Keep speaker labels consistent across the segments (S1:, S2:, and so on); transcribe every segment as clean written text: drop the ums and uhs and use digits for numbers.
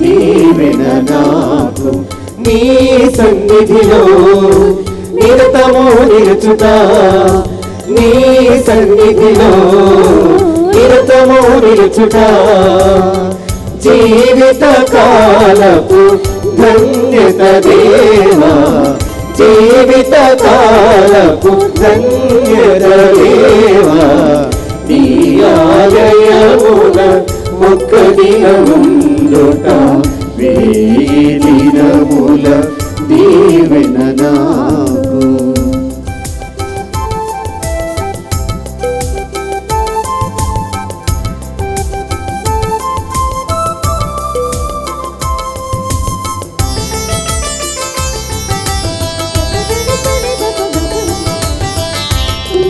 S1: దీవెన నాకు నీ సన్నిధిలో నిరతము నిలుచుట నీ సన్నిధిలో నిరతము నిలుచుట జీవిత కాలపు ధన్యత దేవా జీవిత కాలపు ధన్యత దేవా నీ ఆలయమున ఒక్క దినముండుట వేయి దినముల దీవెన నాకు.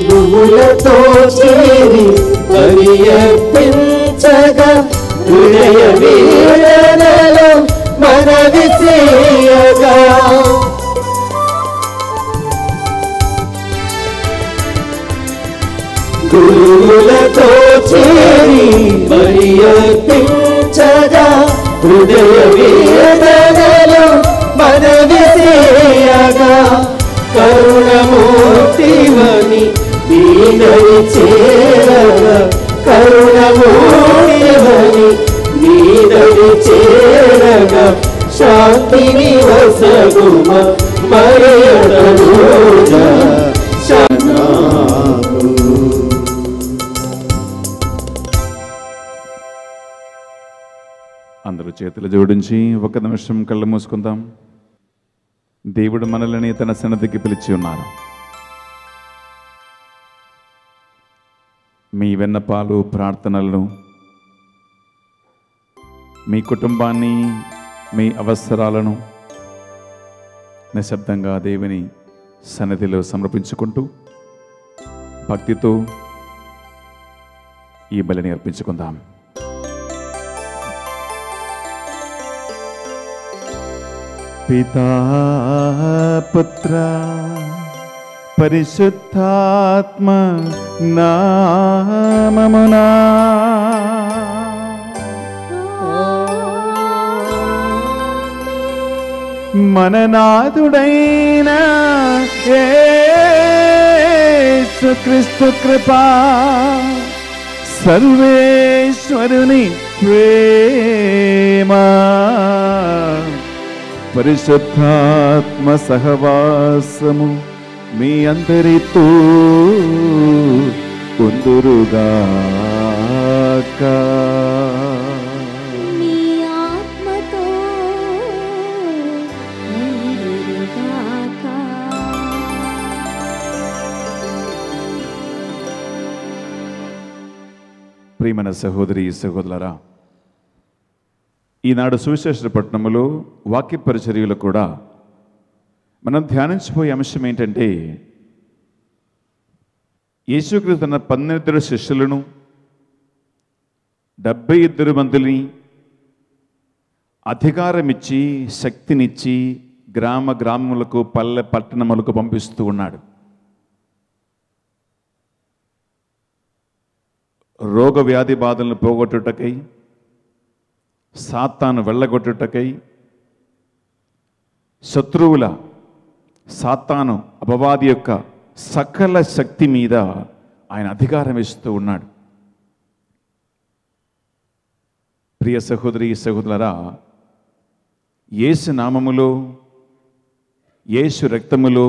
S1: గురువులతో చేరి పరియర్పించగా హృదయ వేదనలో మనవి చేయగా గురువులతో చేరి పరియర్పించగా హృదయ వేదనలో మనవి చేయగా కరుణమూర్తివని నీదరి చేరగా కరుణమూర్తివని నీదరి చేరగా శాంతిని వసగుమ మరయడమూజ శనాకు.
S2: అందరూ చేతులు జోడించి ఒక నిమిషం కళ్ళు మూసుకుందాం. దేవుడు మనల్ని తన సన్నిధికి పిలిచి ఉన్నారు. మీ విన్నపాలు ప్రార్థనలను మీ కుటుంబాన్ని మీ అవసరాలను నిశ్శబ్దంగా దేవుని సన్నిధిలో సమర్పించుకుంటూ భక్తితో ఈ బలిని అర్పించుకుందాం. పితా పుత్ర పరిశుద్ధాత్మ నామమునా మననాథుడైన యేసుక్రీస్తు కృపా సర్వేశ్వరుని ప్రేమ పరిశుద్ధాత్మ సహవాసము మీ అందరితో ఉందురుగాక.
S3: మీ ఆత్మతో ఉందురుగాక.
S2: ప్రియమైన సహోదరి సహోదరులారా, ఈనాడు సువిశేష పట్టణములో వాక్య పరిచర్యలు కూడా మనం ధ్యానించబోయే అంశం ఏంటంటే, యేసుక్రీస్తు తన 12 శిష్యులను 72 మందిని అధికారమిచ్చి శక్తినిచ్చి గ్రామ గ్రామములకు పల్లె పట్టణములకు పంపిస్తూ ఉన్నాడు. రోగ వ్యాధి బాధలను పోగొట్టుటకై, సాతాను వెళ్ళగొట్టుటకై, శత్రువుల సాతాను అపవాది యొక్క సకల శక్తి మీద ఆయన అధికారం ఇస్తూ ఉన్నాడు. ప్రియ సహోదరి సహోదరులారా, యేసు నామములో, యేసు రక్తములో,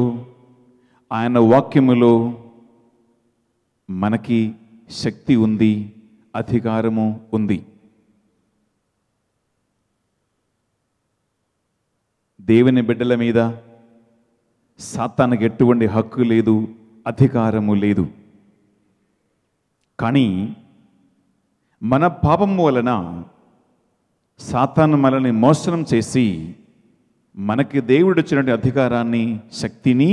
S2: ఆయన వాక్యములో మనకి శక్తి ఉంది, అధికారము ఉంది. దేవుని బిడ్డల మీద సాతానుకి ఎటువంటి హక్కు లేదు, అధికారము లేదు. కానీ మన పాపము వలన సాతాను మనల్ని మోసనం చేసి మనకి దేవుడు ఇచ్చినటువంటి అధికారాన్ని, శక్తిని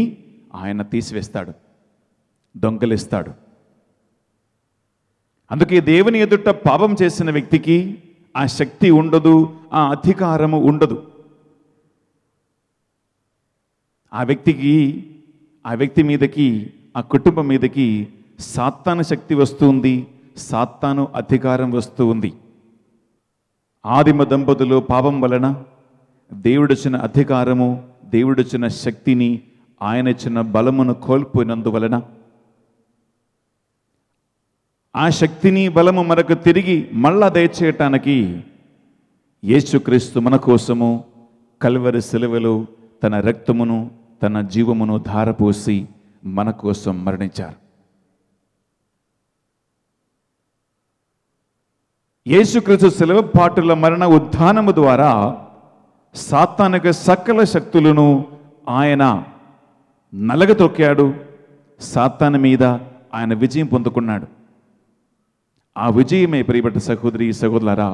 S2: ఆయన తీసివేస్తాడు, దొంగలిస్తాడు. అందుకే దేవుని ఎదుట పాపం చేసిన వ్యక్తికి ఆ శక్తి ఉండదు, ఆ అధికారము ఉండదు. ఆ వ్యక్తి మీదకి, ఆ కుటుంబం మీదకి సాతాను శక్తి వస్తుంది, సాతాను అధికారం వస్తూ ఉంది. ఆదిమ దంపతులు పాపం వలన దేవుడిచ్చిన అధికారము, దేవుడిచ్చిన శక్తిని, ఆయన ఇచ్చిన బలమును కోల్పోయినందువలన ఆ శక్తిని, బలము మనకు తిరిగి మళ్ళా దయచేయటానికి యేసుక్రీస్తు మన కోసము కల్వరి శిలువలో తన రక్తమును, తన జీవమును ధారపోసి మన కోసం మరణించారు. యేసుక్రీస్తు శిలువ పాటుల మరణ ఉత్థానము ద్వారా సాతానిక సకల శక్తులను ఆయన నలగతొక్కాడు. సాతాను మీద ఆయన విజయం పొందుకున్నాడు. ఆ విజయమే ప్రియబడ్డ సహోదరి సహోదరులారా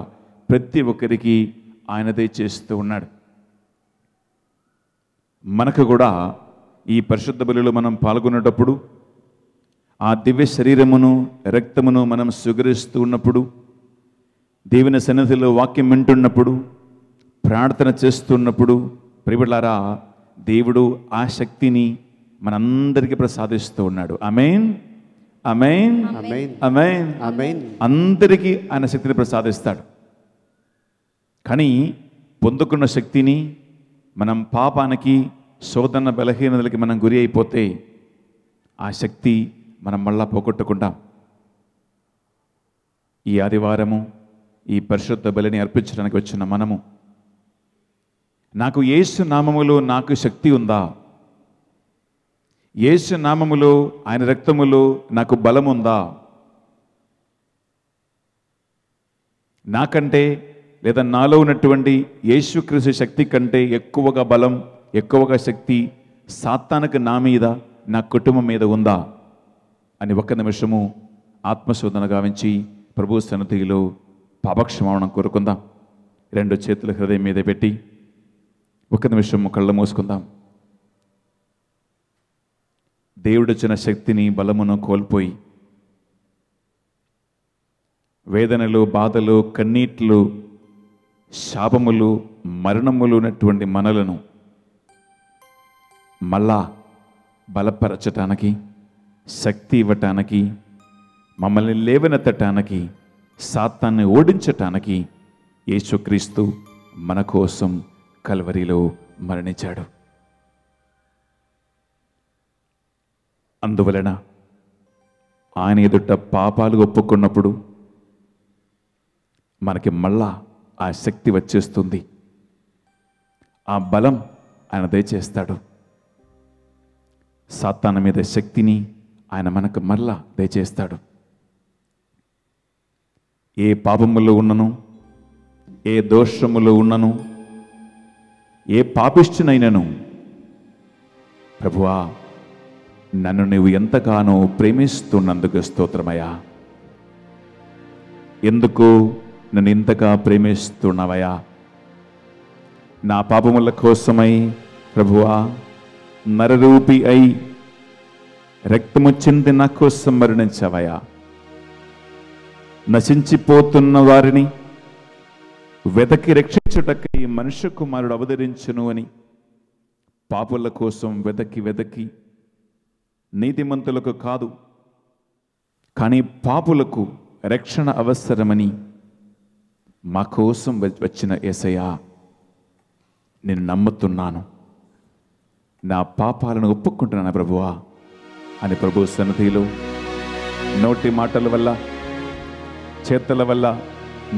S2: ప్రతి ఒక్కరికి ఆయన దయచేస్తూ ఉన్నాడు. మనకు కూడా ఈ పరిశుద్ధ బలిలో మనం పాల్గొనేటప్పుడు ఆ దివ్య శరీరమును, రక్తమును మనం స్వీకరిస్తూ ఉన్నప్పుడు, దేవుని సన్నిధిలో వాక్యం వింటున్నప్పుడు, ప్రార్థన చేస్తున్నప్పుడు ప్రియబడులారా దేవుడు ఆ శక్తిని మనందరికీ ప్రసాదిస్తూ ఉన్నాడు. ఆమేన్, ఆమేన్,
S1: ఆమేన్,
S2: ఆమేన్,
S1: ఆమేన్.
S2: అందరికీ ఆయన శక్తిని ప్రసాదిస్తాడు. కానీ పొందుకున్న శక్తిని మనం పాపానికి, శోధన, బలహీనతలకి మనం గురి అయిపోతే ఆ శక్తి మనం మళ్ళా పోగొట్టుకుంటాం. ఈ ఆదివారము ఈ పరిశుద్ధ బలిని అర్పించడానికి వచ్చిన మనము, నాకు యేసు నామములో నాకు శక్తి ఉందా, యేసు నామములో ఆయన రక్తములో నాకు బలం ఉందా, నాకంటే లేదా నాలో ఉన్నటువంటి యేసుక్రీస్తు శక్తి కంటే ఎక్కువగా బలం, ఎక్కువగా శక్తి సాతానుకు నా మీద, నా కుటుంబం మీద ఉందా అని ఒక్క నిమిషము ఆత్మశోధన గావించి ప్రభు సన్నిధిలో పాపక్షమాపణం కోరుకుందాం. రెండు చేతుల హృదయం మీద పెట్టి ఒక్క నిమిషము కళ్ళు మూసుకుందాం. దేవుడిచ్చిన శక్తిని, బలమును కోల్పోయి వేదనలు, బాధలు, కన్నీట్లు, శాపములు, మరణములు ఉన్నటువంటి మనలను మళ్ళా బలపరచటానికి, శక్తి ఇవ్వటానికి, మమ్మల్ని లేవనెత్తటానికి, సాతాన్ని ఓడించటానికి యేసుక్రీస్తు మన కోసం కల్వరిలో మరణించాడు. అందువలన ఆయన ఎదుట పాపాలు ఒప్పుకున్నప్పుడు మనకి మళ్ళా ఆ శక్తి వచ్చేస్తుంది, ఆ బలం ఆయన దయచేస్తాడు. సాతాను మీద శక్తిని ఆయన మనకు మళ్ళా దయచేస్తాడు. ఏ పాపములో ఉన్నను, ఏ దోషములో ఉన్నను, ఏ పాపిష్టినైనను, ప్రభువా నన్ను నీవు ఎంతగానో ప్రేమిస్తున్నందుకు స్తోత్రమయ్యా, ఎందుకు నన్ను ఇంతగా ప్రేమిస్తున్నావయ్యా, నా పాపముల కోసమై ప్రభువా నరరూపి అయి రక్తము చింది నా కోసం మరణించావయ్యా, నశించిపోతున్న వారిని వెదకి రక్షించుటకై మనుష్య కుమారుడు అవతరించును అని పాపుల కోసం వెదకి వెదకి, నీతిమంతులకు కాదు కానీ పాపులకు రక్షణ అవసరమని మా కోసం వచ్చిన యేసయ్యా, నేను నమ్ముతున్నాను, నా పాపాలను ఒప్పుకుంటున్నాను ప్రభువా అని ప్రభు సన్నిధిలో నోటి మాటల వల్ల, చేతల వల్ల,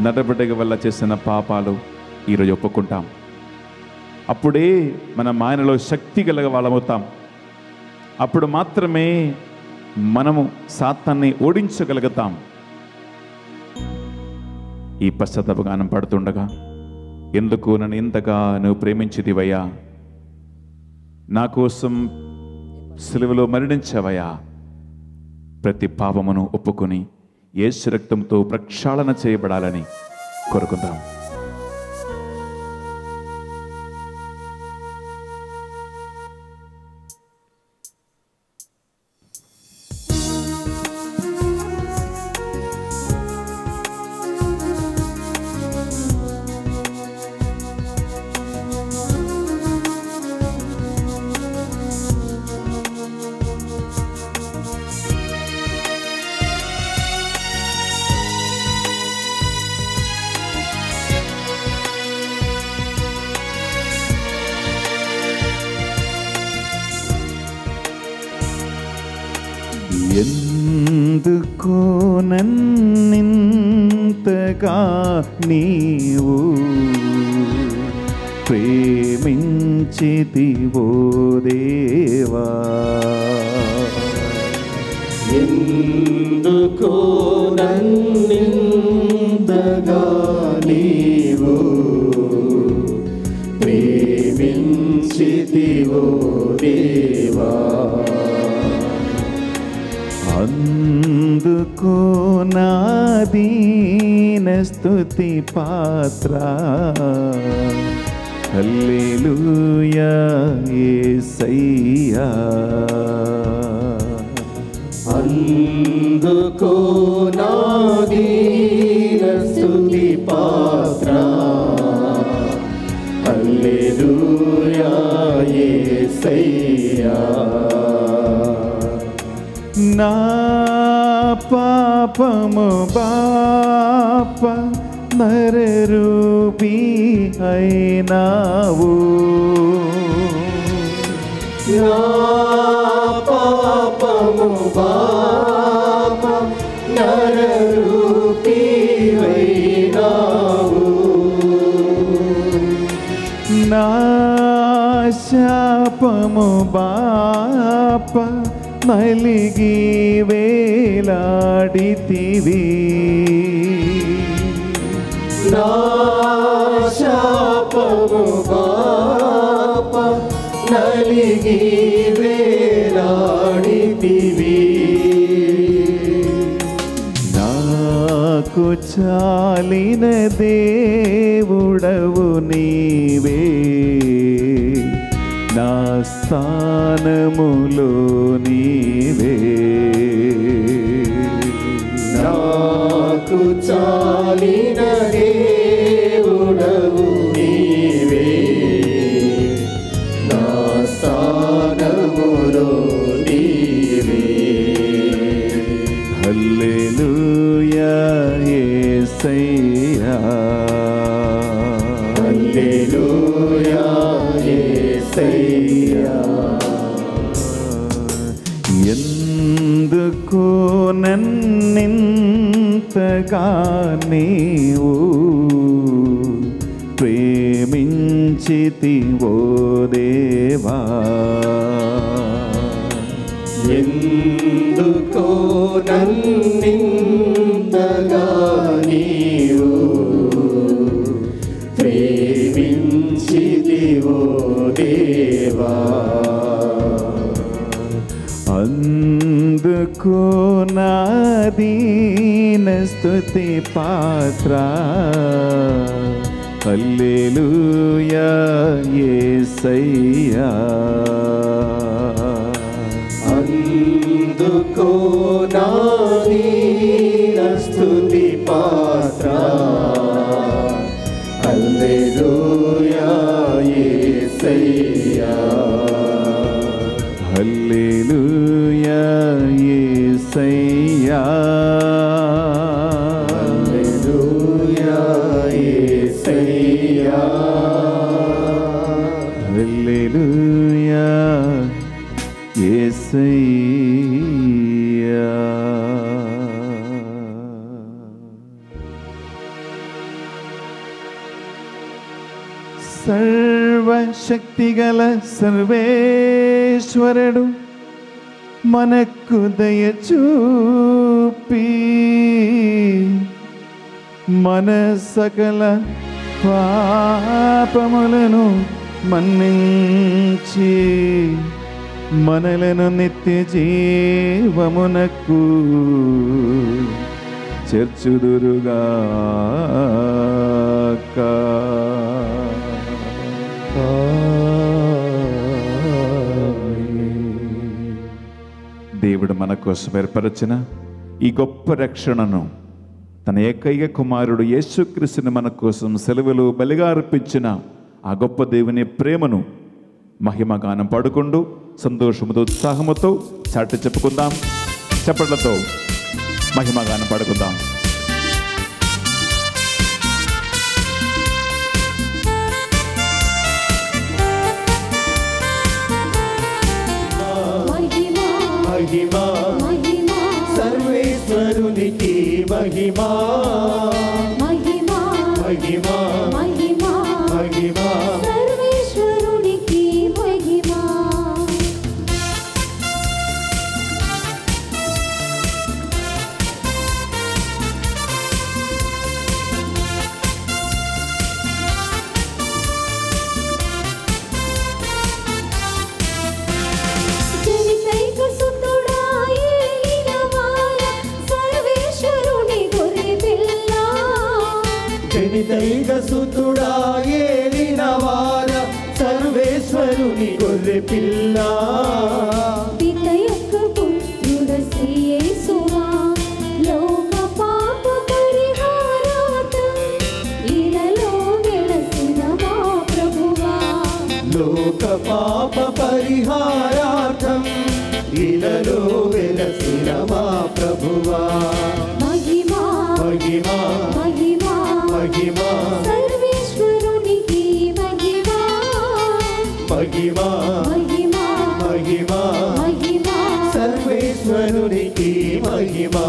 S2: నడబడిక వల్ల చేసిన పాపాలు ఈరోజు ఒప్పుకుంటాం. అప్పుడే మనం ఆయనలో శక్తి గల వాళ్ళమవుతాం. అప్పుడు మాత్రమే మనము సాతాన్ని ఓడించగలుగుతాం. ఈ పశ్చాత్తాప గానం పాడుతుండగా, ఎందుకు నన్ను ఇంతగా నువ్వు ప్రేమించితివయ్యా, నా కోసం సిలువలో మరణించావయ్యా, ప్రతి పాపమును ఒప్పుకొని యేసు రక్తంతో ప్రక్షాళన చేయబడాలని కోరుకుందాం. ఎందుకో నన్నింతగా నీవు ప్రేమించితివో దేవా,
S1: ఎందుకో నన్నింతగా నీవు ప్రేమించితివో దేవా,
S2: అందుకో నా దీన స్తుతి పాత్ర, హల్లెలూయా యేసయ్యా.
S1: అందుకో నా దీన స్తుతి పాత్ర, హల్లెలూయా యేసయ్యా.
S2: నా పాపము బాప నరరూపీ అయినావు,
S1: నా పాపము బాప నరరూపీ అయినావు,
S2: నా శాపము బాప నలిగి వేలాడితివి,
S1: నా శాపము బాప నలిగి వేలాడితివి,
S2: నాకు చాలిన దేవుడవు నీవే, నా స్థానములో నీవే,
S1: నాకు చాలిన దేవుడవు నీవే, నా స్థానములో నీవే.
S2: హల్లెలూయా యేసయ్యా,
S1: హల్లెలూయా యేసయ్యా.
S2: ఎందుకో నన్నింతగా నీవు ప్రేమించితివో దేవా,
S1: ఎందుకో నన్నింతగా నీవు ప్రేమించితివో దేవా,
S2: అందుకో నా దీన స్తుతి పాత్ర, హల్లెలూయా యేసయ్యా.
S1: అందుకో నా దీన స్తుతి పాత్ర, హల్లెలూయా యేసయ్యా.
S2: హల్లెలూయా యేసయ్యా,
S1: హల్లెలూయా యేసయ్యా.
S2: హల్లెలూయా యేసయ్యా. సర్వశక్తిగల సర్వేశ్వరుడు మనకు దయ చూపి మన సకల పాపములను మన్నించి మనలను నిత్య జీవమునకు చేర్చుదురుగాక. దేవుడు మన కోసం ఏర్పరచిన ఈ గొప్ప రక్షణను తన ఏకైక కుమారుడు యేసుక్రీస్తుని మన కోసం సెలవులు బలిగా అర్పించిన ఆ గొప్ప దేవుని ప్రేమను మహిమగానం పాడుకుంటూ సంతోషముతో ఉత్సాహముతో చాటి చెప్పుకుందాం. చప్పట్లతో మహిమగానం పాడుకుందాం.
S1: మహిమా మహిమా
S3: మహిమా
S1: మహిమా
S3: మహిమా
S1: మహిమా
S3: సర్వేశ్వరునికి మహిమా
S1: జనితైక సుతుడా ఏలిన వార సర్వేశ్వరుని గొర్రె పిల్ల
S3: పిత యొక్క పుత్రుడ శ్రీ యేసువా లోక పాప పరిహారార్థం ఇలలో వెలసిన మా ప్రభువా
S1: లోక పాప పరిహారార్థం ఇలలో వెలసిన మా ప్రభువా
S3: మహిమా
S1: మహిమా
S3: మహిమా
S1: మహిమా
S3: సర్వేశ్వరునికి మహిమా
S1: మహిమా
S3: మహిమా
S1: మహిమా
S3: మహిమా
S1: సర్వేశ్వరునికి మహిమా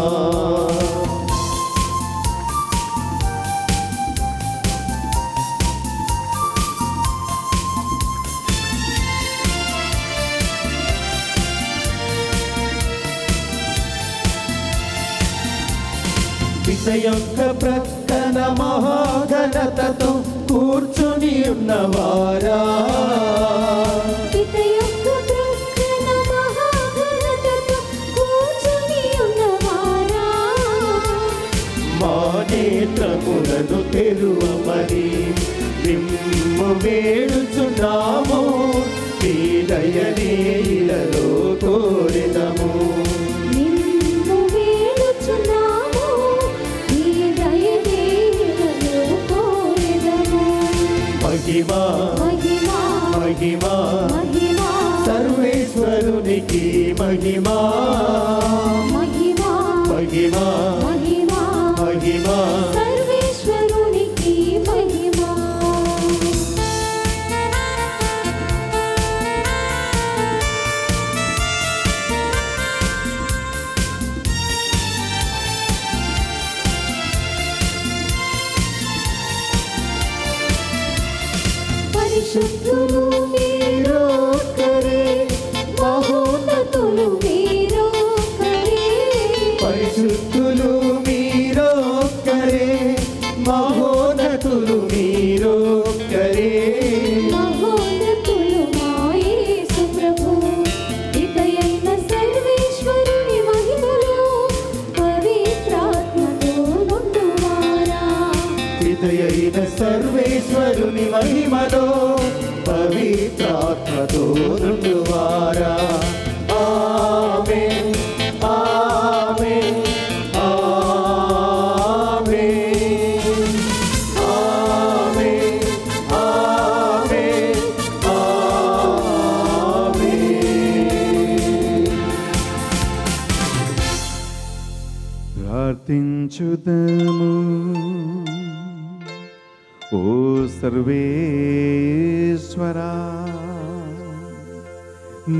S1: పిత యొక్క ప్రక్కన మహాఘనతతో కూర్చుని ఉన్నవారా
S3: పిత యొక్క ప్రక్కన మహాఘనతతో కూర్చుని ఉన్నవారా
S1: మా నేత్రములను తెరువమని నిమ్ము వేడుచున్నాము నీ దయనే ఇలలో కోరిదము
S3: నిన్ను వేడుచున్నాము నీ దయనే ఇలలో కోరెదము
S1: మహిమా
S3: మహిమా
S1: మహిమా
S3: మహిమా
S1: సర్వేశ్వరునికి మహిమా
S3: మహిమా
S1: మహిమా
S3: మహిమా
S1: మహిమా
S3: సర్వేశ్వరునికి మహిమా పరిశుద్ధులు మీరొక్కరే మహోన్నతులు మీరొక్కరే
S1: పరిశుద్ధులు మీరొక్కరే మహోన్నతులు మీరొక్కరే
S3: మహోన్నతులు మా యేసు ప్రభు ఇకయైన సర్వేశ్వరుని మహిమలో పవిత్రాత్మతో నుండువారా
S1: పితయైన సర్వేశ్వరుని మహిమలో పవిత్రాత్మతో నుండువారా ఆమేన్ ఆమేన్ ఆమేన్ ఆమేన్ ఆమేన్ ఆమేన్
S2: ప్రార్థించుదము. ఓ సర్వేశ్వరా,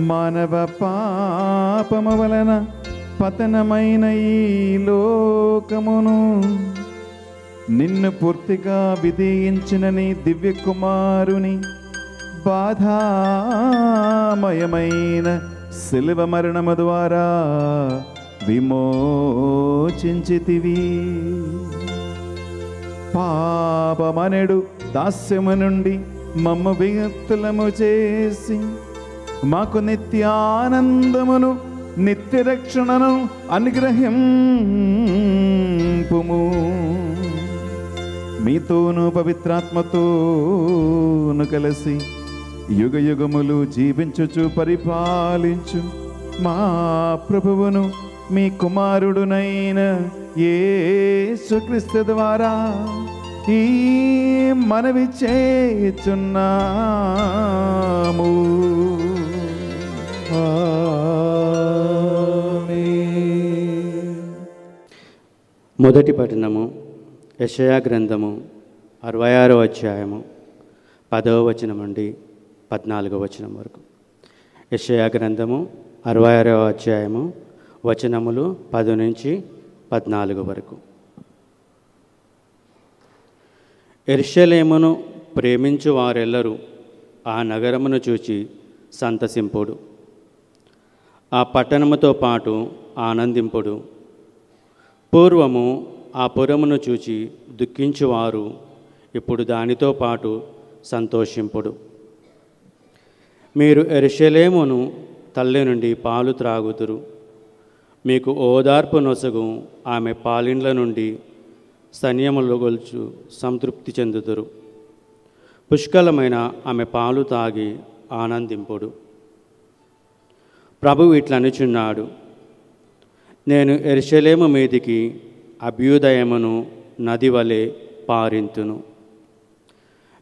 S2: మానవ పాపము వలన పతనమైన ఈ లోకమును నిన్ను పూర్తిగా విధించిన నీ దివ్య కుమారుని బాధామయమైన శిలువ మరణము ద్వారా విమోచించితివి. పాపమనెడు దాస్యము నుండి మమ్మ విముక్తులము చేసి మాకు నిత్యానందమును నిత్య రక్షణను అనుగ్రహింపుము. మీతోను పవిత్రాత్మతోను కలిసి యుగ యుగములు జీవించుచు పరిపాలించు మా ప్రభువును మీ కుమారుడునైన యేసుక్రీస్తు ద్వారా ఈ మనవి చేయుచున్నాము.
S4: మొదటి పఠనము యెషయా గ్రంథము 66వ అధ్యాయము 10వ వచనం నుండి 14వ వచనం వరకు. యెషయా గ్రంథము 66వ అధ్యాయము వచనములు 10 నుంచి 14 వరకు. యెరూషలేమును ప్రేమించు వారెల్లరూ ఆ నగరమును చూచి సంతసింపుడు, ఆ పట్టణముతో పాటు ఆనందింపుడు. పూర్వము ఆ పురమును చూచి దుఃఖించువారు ఇప్పుడు దానితో పాటు సంతోషింపుడు. మీరు యెరూషలేమును తల్లి నుండి పాలు త్రాగుదురు, మీకు ఓదార్పు నొసగు ఆమె పాలిండ్ల నుండి స్తన్యములు గొల్చు సంతృప్తి చెందుదురు. పుష్కలమైన ఆమె పాలు తాగి ఆనందింపుడు. ప్రభువు ఇట్లనుచున్నాడు, నేను యెరూషలేము మీదికి అభ్యుదయమును నది వలె పారింతును,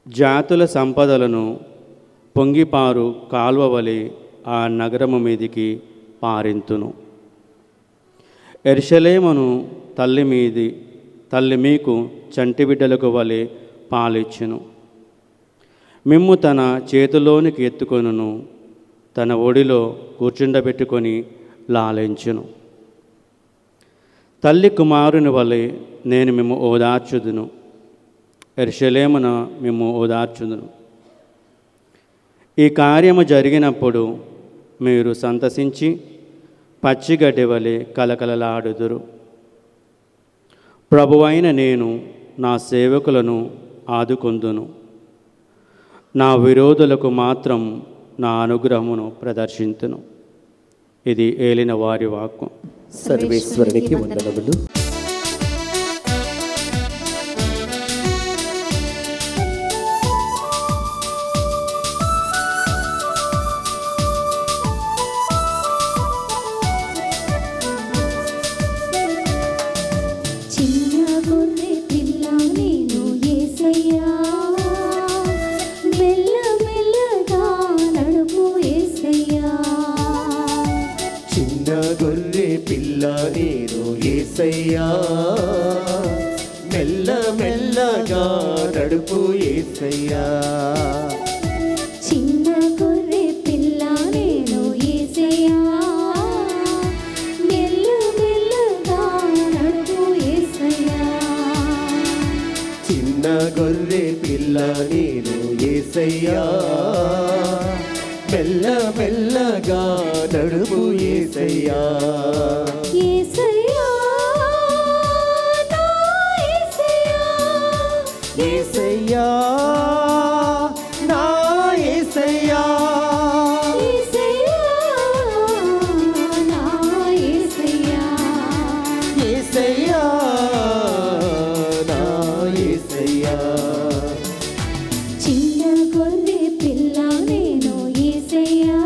S4: జాతుల సంపదలను పొంగిపారు కాల్వ వలె ఆ నగరము మీదికి పారింతును. యెరూషలేమును తల్లి మీకు చంటి బిడ్డలకు వలె పాలిచ్చును. మిమ్ము తన చేతిలోనికి ఎత్తుకొనును, తన ఒడిలో కూర్చుండబెట్టుకొని లాలించును. తల్లి కుమారుని వలె నేను మిమ్ము ఓదార్చుదును, యెరూషలేమున మిమ్ము ఓదార్చుదును. ఈ కార్యము జరిగినప్పుడు మీరు సంతసించి పచ్చిగడ్డి వలె కలకలలాడుదురు. ప్రభువైన నేను నా సేవకులను ఆదుకొందును, నా విరోధులకు మాత్రం నా అనుగ్రహమును ప్రదర్శింతును. ఇది ఏలిన వారి వాక్కు.
S1: సర్వేశ్వరునికి వందనములు.
S3: చిన్న గొర్రె పిల్ల నేను యేసయ్యా, మెల్లమెల్లగా నడుపు యేసయ్యా.
S1: చిన్న గొర్రె పిల్ల నేను యేసయ్యా, మెల్ల మెల్లగా నడుపు యేసయ్యా.
S3: చిన్న గొర్రె పిల్ల నేను యేసయ్యా, మెల్లమెల్లగా నడుపు యేసయ్యా.
S1: చిన్న గొర్రె పిల్ల నేను యేసయ్యా, మెల్ల మెల్లగా నడుపు యేసయ్యా.
S3: యేసయ్యా నా యేసయ్యా,
S1: యేసయ్యా నా యేసయ్యా,
S3: యేసయ్యా నా యేసయ్యా.
S1: యేసయ్యా నా యేసయ్యా.
S3: చిన్న గొర్రె పిల్ల నేను యేసయ్యా,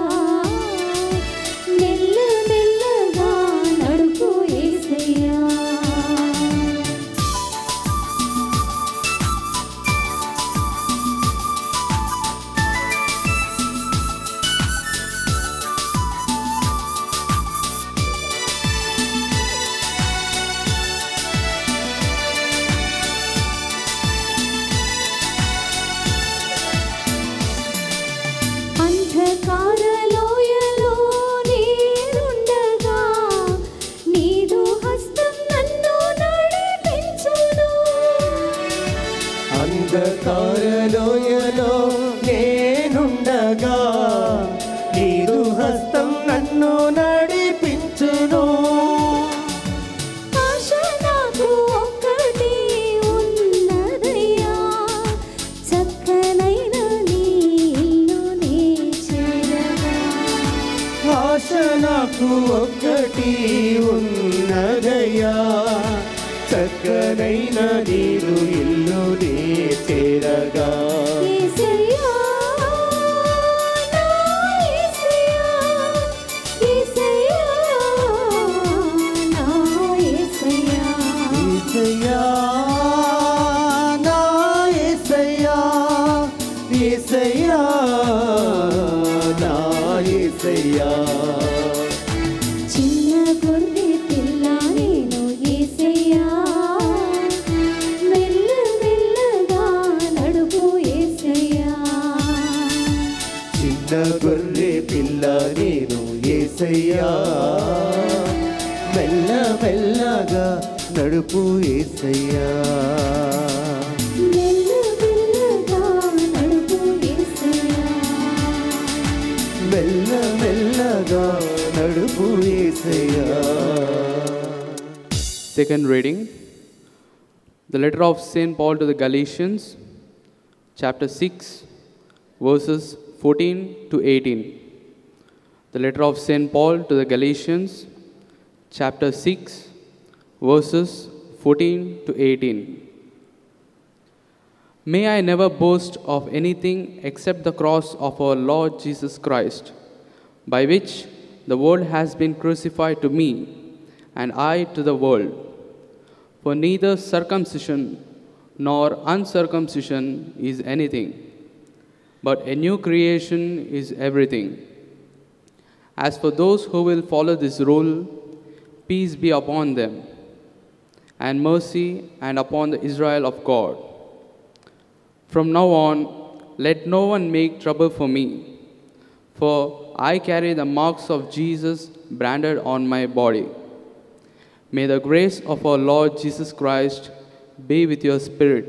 S3: మెల్లమెల్లగా నడుపు యేసయ్యా. అంధకార లోయలో నేనుండగా నీదు హస్తం నన్ను నడిపించును.
S1: అంధకార లోయలో నేనుండగా నీదు హస్తం నన్ను నడిపించును.
S3: ఆశ నాకు ఒక్కటి ఉన్నదయ్యా, చక్కనైన నీ ఇల్లునే చేరగా.
S1: ఆశ నాకు ఒక్కటి ఉన్నదయ్యా, చక్కనైన నీరు ఇల్లునే చేరగా.
S3: యేసయ్యా నా యేసయ్యా, యేసయ్యా నా యేసయ్యా.
S1: యేసయ్యా నా యేసయ్యా, యేసయ్యా నా యేసయ్యా.
S3: చిన్న గొర్రె పిల్ల నేను యేసయ్యా, మెల్లమెల్లగా నడుపు యేసయ్యా.
S1: చిన్న గొర్రె పిల్ల నేను యేసయ్యా, మెల్ల మెల్లగా నడుపు యేసయ్యా.
S3: మెల్ల
S1: నడుపు యేసయ్యా.
S5: Second reading, the letter of St. Paul to the Galatians, chapter 6, verses 14 to 18. The letter of St. Paul to the Galatians, chapter 6, verses 14 to 18. May I never boast of anything except the cross of our Lord Jesus Christ, by which the world has been crucified to me, and I to the world. For neither circumcision nor uncircumcision is anything, but a new creation is everything. As for those who will follow this rule, peace be upon them, and mercy and upon the Israel of God. From now on, let no one make trouble for me, for I carry the marks of Jesus branded on my body. May the grace of our Lord Jesus Christ be with your spirit,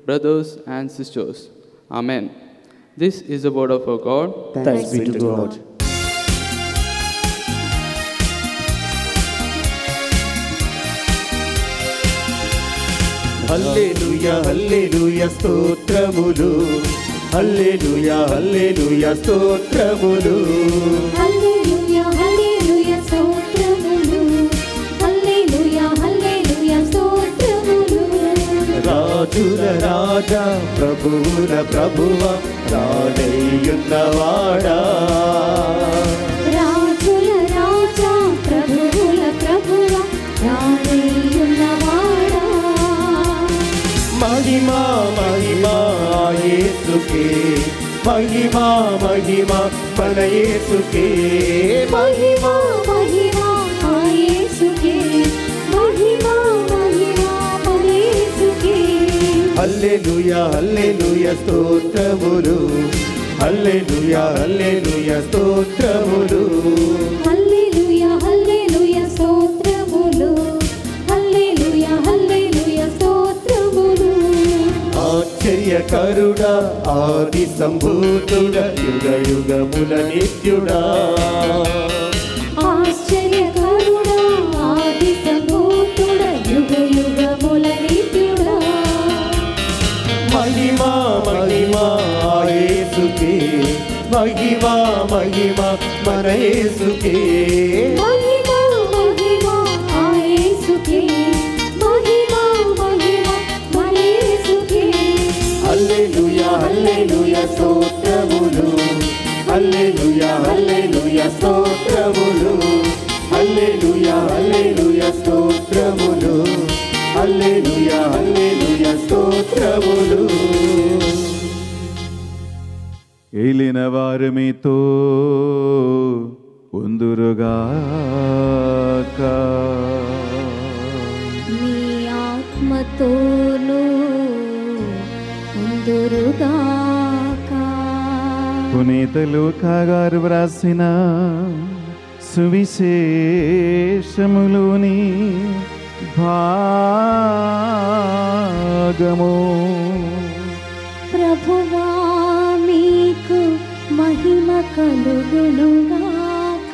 S5: brothers and sisters. Amen. This is the word of our God.
S1: Thanks be to God. హల్లెలూయా హల్లెలూయా స్తోత్రములు, హల్లెలూయా హల్లెలూయా స్తోత్రములు.
S3: హల్లెలూయా హల్లెలూయా స్తోత్రములు, హల్లెలూయా హల్లెలూయా స్తోత్రములు.
S1: రాజుల రాజా ప్రభువుల ప్రభువ రాడయ్యున్నవాడా,
S3: రాజుల రాజా ప్రభువుల ప్రభువ రాడయ్యున్నవాడా.
S1: మహిమా మహిమా యేసుకే, మహిమా మహిమా మన యేసుకే,
S3: మహిమా మహిమా ఆ యేసుకే, మహిమా మహిమా మన యేసుకే.
S1: హల్లెలూయా హల్లెలూయా స్తోత్రములు, హల్లెలూయా హల్లెలూయా స్తోత్రములు.
S3: హల్లెలూయా హల్లెలూయా స్తోత్రములు, హల్లెలూయా హల్లెలూయా స్తోత్రములు.
S1: ఆశ్చర్యకరుడా ఆది సంభూతుడా యుగ యుగముల నిత్యుడా,
S3: ఆశ్చర్యకరుడా ఆది సంభూతుడా యుగ యుగముల నిత్యుడా.
S1: మహిమా మహిమా యేసుకే, మహిమా మహిమా మన యేసుకే.
S3: మహిమా మహిమా ఆ యేసుకే, మహిమా మహిమా మన యేసుకే.
S1: హల్లెలూయా హల్లెలూయా స్తోత్రములు, హల్లెలూయా హల్లెలూయా స్తోత్రములు, హల్లెలూయా హల్లెలూయా స్తోత్రములు, హల్లెలూయా హల్లెలూయా స్తోత్రములు.
S2: ఏలిన వారు మీతో ఉందురుగాక.
S3: నీ ఆత్మతోనూ ఉందురుగాక.
S2: పునీత లూకా గారు వ్రాసిన సువిశేషములోని భాగము.
S3: ప్రభువా మీకు మహిమ కలుగునుగాక.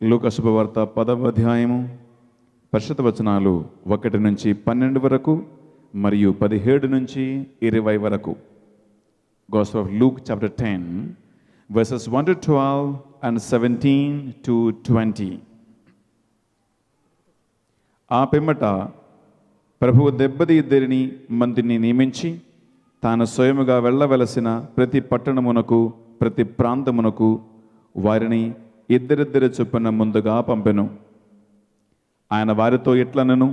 S2: లూకా శుభవార్త 10వ అధ్యాయము పరిశుద్ధ వచనాలు 1 నుంచి 12 వరకు మరియు 17 నుంచి 20 వరకు. Gospel of Luke chapter 10 verses 1 to 12 and 17 to 20. ఆ పిమ్మట ప్రభువు 72 మందిని నియమించి తాను స్వయముగా వెళ్ళవలసిన ప్రతి పట్టణమునకు ప్రతి ప్రాంతమునకు వారిని ఇద్దరిద్దరి చొప్పున ముందుగా పంపెను. ఆయన వారితో ఎట్లనను,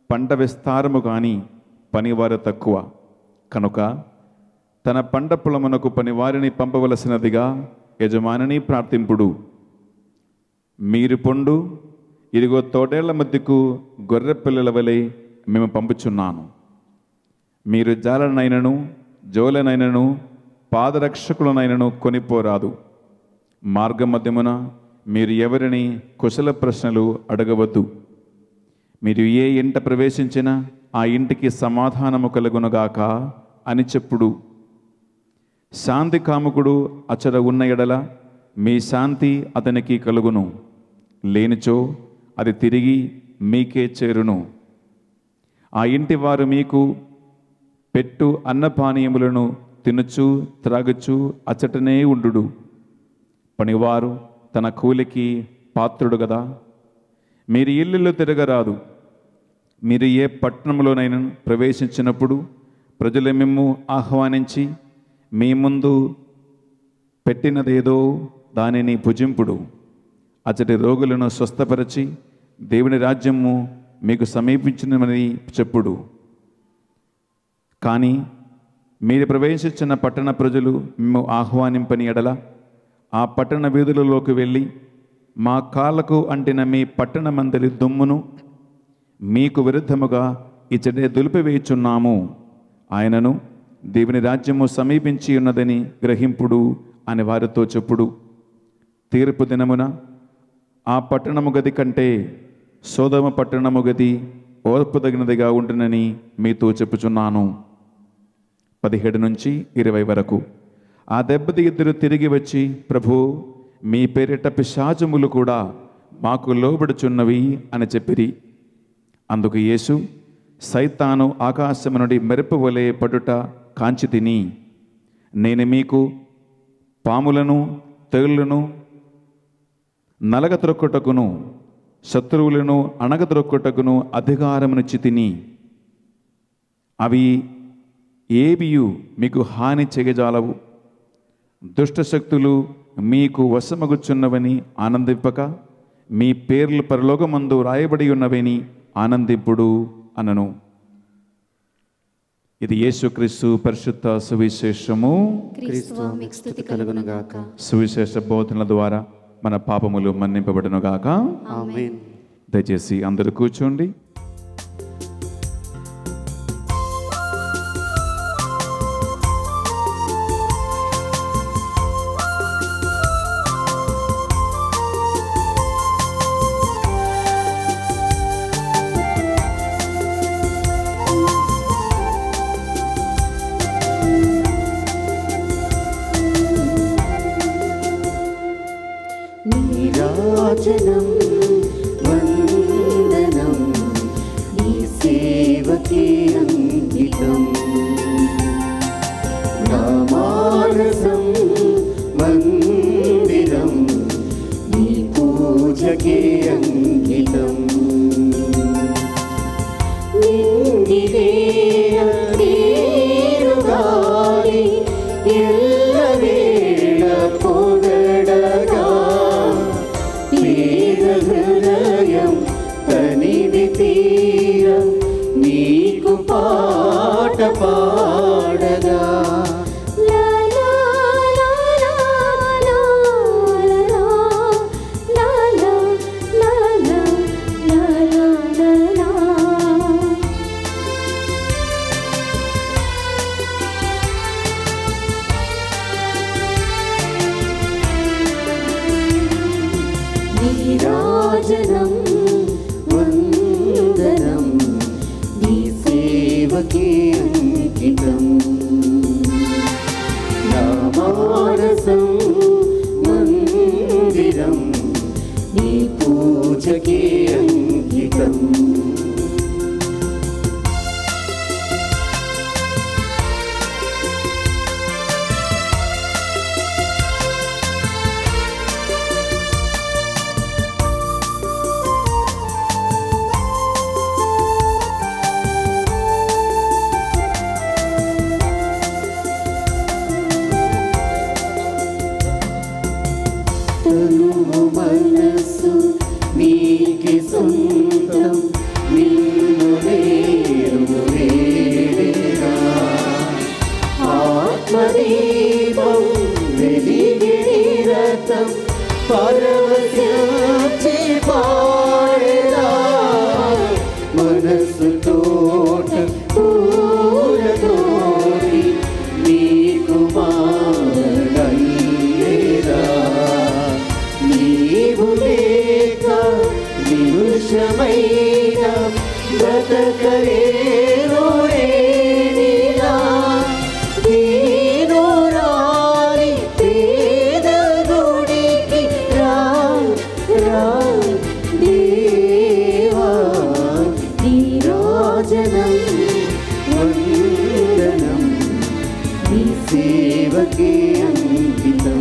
S2: పంట విస్తారము కానీ పనివారు తక్కువ కనుక తన పంట పొలమునకు పనివారిని పంపవలసినదిగా యజమానిని ప్రార్థింపుడు. మీరు పొండు, ఇదిగో తోటేళ్ల మధ్యకు గొర్రె పిల్లల వలె మేము పంపుచున్నాను. మీరు జాలనైనను జోలనైనను పాదరక్షకులనైనను కొనిపోరాదు. మార్గమధ్యమున మీరు ఎవరిని కుశల ప్రశ్నలు అడగవద్దు. మీరు ఏ ఇంట ప్రవేశించినా ఆ ఇంటికి సమాధానము కలుగునుగాక అని చెప్పుడు. శాంతి కాముకుడు అచ్చట ఉన్న ఎడల మీ శాంతి అతనికి కలుగును, లేనిచో అది తిరిగి మీకే చేరును. ఆ ఇంటి వారు మీకు పెట్టు అన్నపానీయములను తినుచు త్రాగుచు అచ్చటనే ఉండు. పనివారు తన కూలికి పాత్రుడు కదా. మీరు ఇల్లులో తిరగరాదు. మీరు ఏ పట్టణంలోనైనా ప్రవేశించినప్పుడు ప్రజలు మిమ్ము ఆహ్వానించి మీ ముందు పెట్టినదేదో దానిని భుజింపుడు. అచ్చటి రోగులను స్వస్థపరిచి దేవుని రాజ్యము మీకు సమీపించినమని చెప్పుడు. కానీ మీరు ప్రవేశించిన పట్టణ ప్రజలు మేము ఆహ్వానింపని ఎడల ఆ పట్టణ వీధులలోకి వెళ్ళి మా కాళ్ళకు అంటిన మీ పట్టణ మందలి దుమ్మును మీకు విరుద్ధముగా ఇచ్చటే దులిపివేయుచున్నాము. ఆయనను దేవుని రాజ్యము సమీపించి ఉన్నదని గ్రహింపుడు అని వారితో చెప్పుడు. తీర్పు దినమున ఆ పట్టణము గది కంటే సోదమ పట్టణము గది ఓర్పుదగినదిగా ఉంటునని మీతో చెప్పుచున్నాను. 17 నుంచి 20 వరకు. ఆ దెబ్బతి ఇద్దరు తిరిగి వచ్చి, ప్రభు, మీ పేరిట పిశాచములు కూడా మాకు లోబడుచున్నవి అని చెప్పిరి. అందుకు యేసు, సైతాను ఆకాశము నుండి మెరుపు వలె పడుట కాంచి తిని, నేను మీకు పాములను తెగుళ్లను నలగత్రొక్కుటకును శత్రువులను అణగద్రొక్కుటకును అధికారమునిచ్చి తిని, అవి ఏవియు మీకు హాని చేయజాలవు. దుష్టశక్తులు మీకు వశమగుచున్నవని ఆనందింపక మీ పేర్లు పరలోకమందు రాయబడి ఉన్నవని ఆనందింపుడు అనను. ఇది యేసుక్రీస్తు పరిశుద్ధ సువిశేషము.
S3: క్రీస్తువా మీకు స్తుతి కలుగునుగాక.
S2: సువిశేష బోధనల ద్వారా మన పాపములు మన్నింపబడునుగాక.
S4: ఆమేన్.
S2: దయచేసి అందరూ కూర్చోండి.
S1: నీరాజనం వందనం నీ సేవకే అంకితం. నా మానసం మందిరం నీ పూజకే అంకితం. నింగివేయ నీరుగాలి ఎల్లవేళ పొగడగా, పేద హృదయం తనివి తీర నీకు పాట పాడగా.
S3: లా లా లా లా లా లా లా లా లా లా లా లా.
S1: నీరాజనం వందనం నీ సేవకే అంకితం. నా మానసం మందిరం నీ పూజకే అంకితం. తనువు మనసు నీకే సొంతం, నిన్ను నేను వేడేగా. ఆత్మదీపం వెలిగే రథం పరవశించి పాడేదా. మనసు తోట పూలతోటి నీకు మాడల్లేదా. నీవు లేక నిమిషమైన బ్రతకలేను నేనిలా. దీనురాలి నీరాజనం వందనం నీ సేవకే అంకితం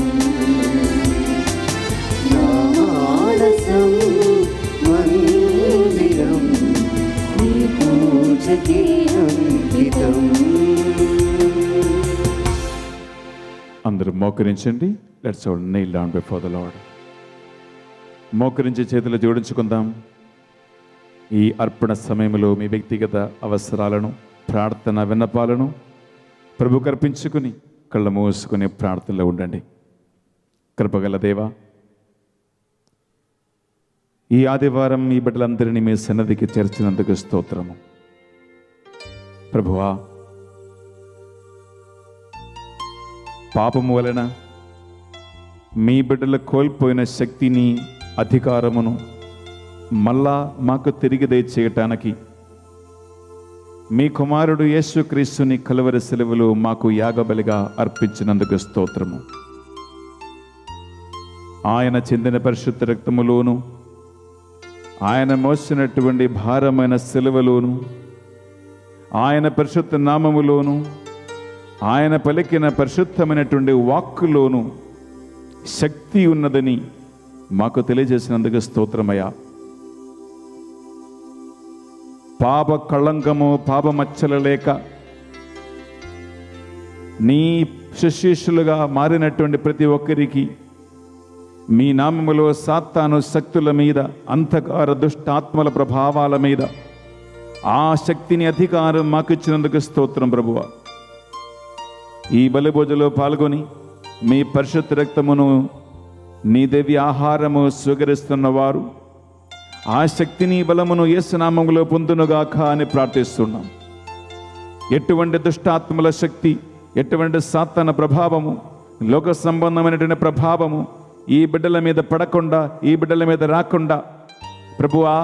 S1: నా మానసం మందిరం నీ పూజకే అంకితం.
S2: అందరూ మోకరించండి. Let's all kneel down before the Lord. మోకరించి చేతులు జోడించుకుందాం. ఈ అర్పణ సమయంలో మీ వ్యక్తిగత అవసరాలను, ప్రార్థన విన్నపాలను ప్రభువుకు అర్పించుకుని కళ్ళు మూసుకునే ప్రార్థనలో ఉండండి. కృపగల దేవా, ఈ ఆదివారం ఈ బిడ్డలందరినీ మీ సన్నిధికి చేర్చినందుకు స్తోత్రము. ప్రభువా, పాపము వలన మీ బిడ్డలు కోల్పోయిన శక్తిని, అధికారమును మళ్ళా మాకు తిరిగి దయచేయటానికి మీ కుమారుడు యేసుక్రీస్తుని కలువరి శిలువలో మాకు యాగబలిగా అర్పించినందుకు స్తోత్రము. ఆయన చెందిన పరిశుద్ధ రక్తములోను, ఆయన మోసినటువంటి భారమైన శిలువలోను, ఆయన పరిశుద్ధ నామములోను, ఆయన పలికిన పరిశుద్ధమైనటువంటి వాక్కులోను శక్తి ఉన్నదని మాకు తెలియజేసినందుకు స్తోత్రమయ్యా. పాప కళంకము, పాపమచ్చల లేక నీ శిష్యులుగా మారినటువంటి ప్రతి ఒక్కరికి మీ నామములో సాతాను శక్తుల మీద, అంధకార దుష్టాత్మల ప్రభావాల మీద ఆ శక్తిని, అధికారం మాకు ఇచ్చినందుకు స్తోత్రం ప్రభువా. ఈ బలిభోజలో పాల్గొని మీ పరిశుద్ధ రక్తమును, నీ దివ్య ఆహారము స్వీకరిస్తున్న వారు ఆ శక్తిని, బలమును యేసునామములో పొందునుగాక అని ప్రార్థిస్తున్నాం. ఎటువంటి దుష్టాత్మల శక్తి, ఎటువంటి సాతాన ప్రభావము, లోక సంబంధమైనటువంటి ప్రభావము ఈ బిడ్డల మీద పడకుండా, ఈ బిడ్డల మీద రాకుండా ప్రభువా,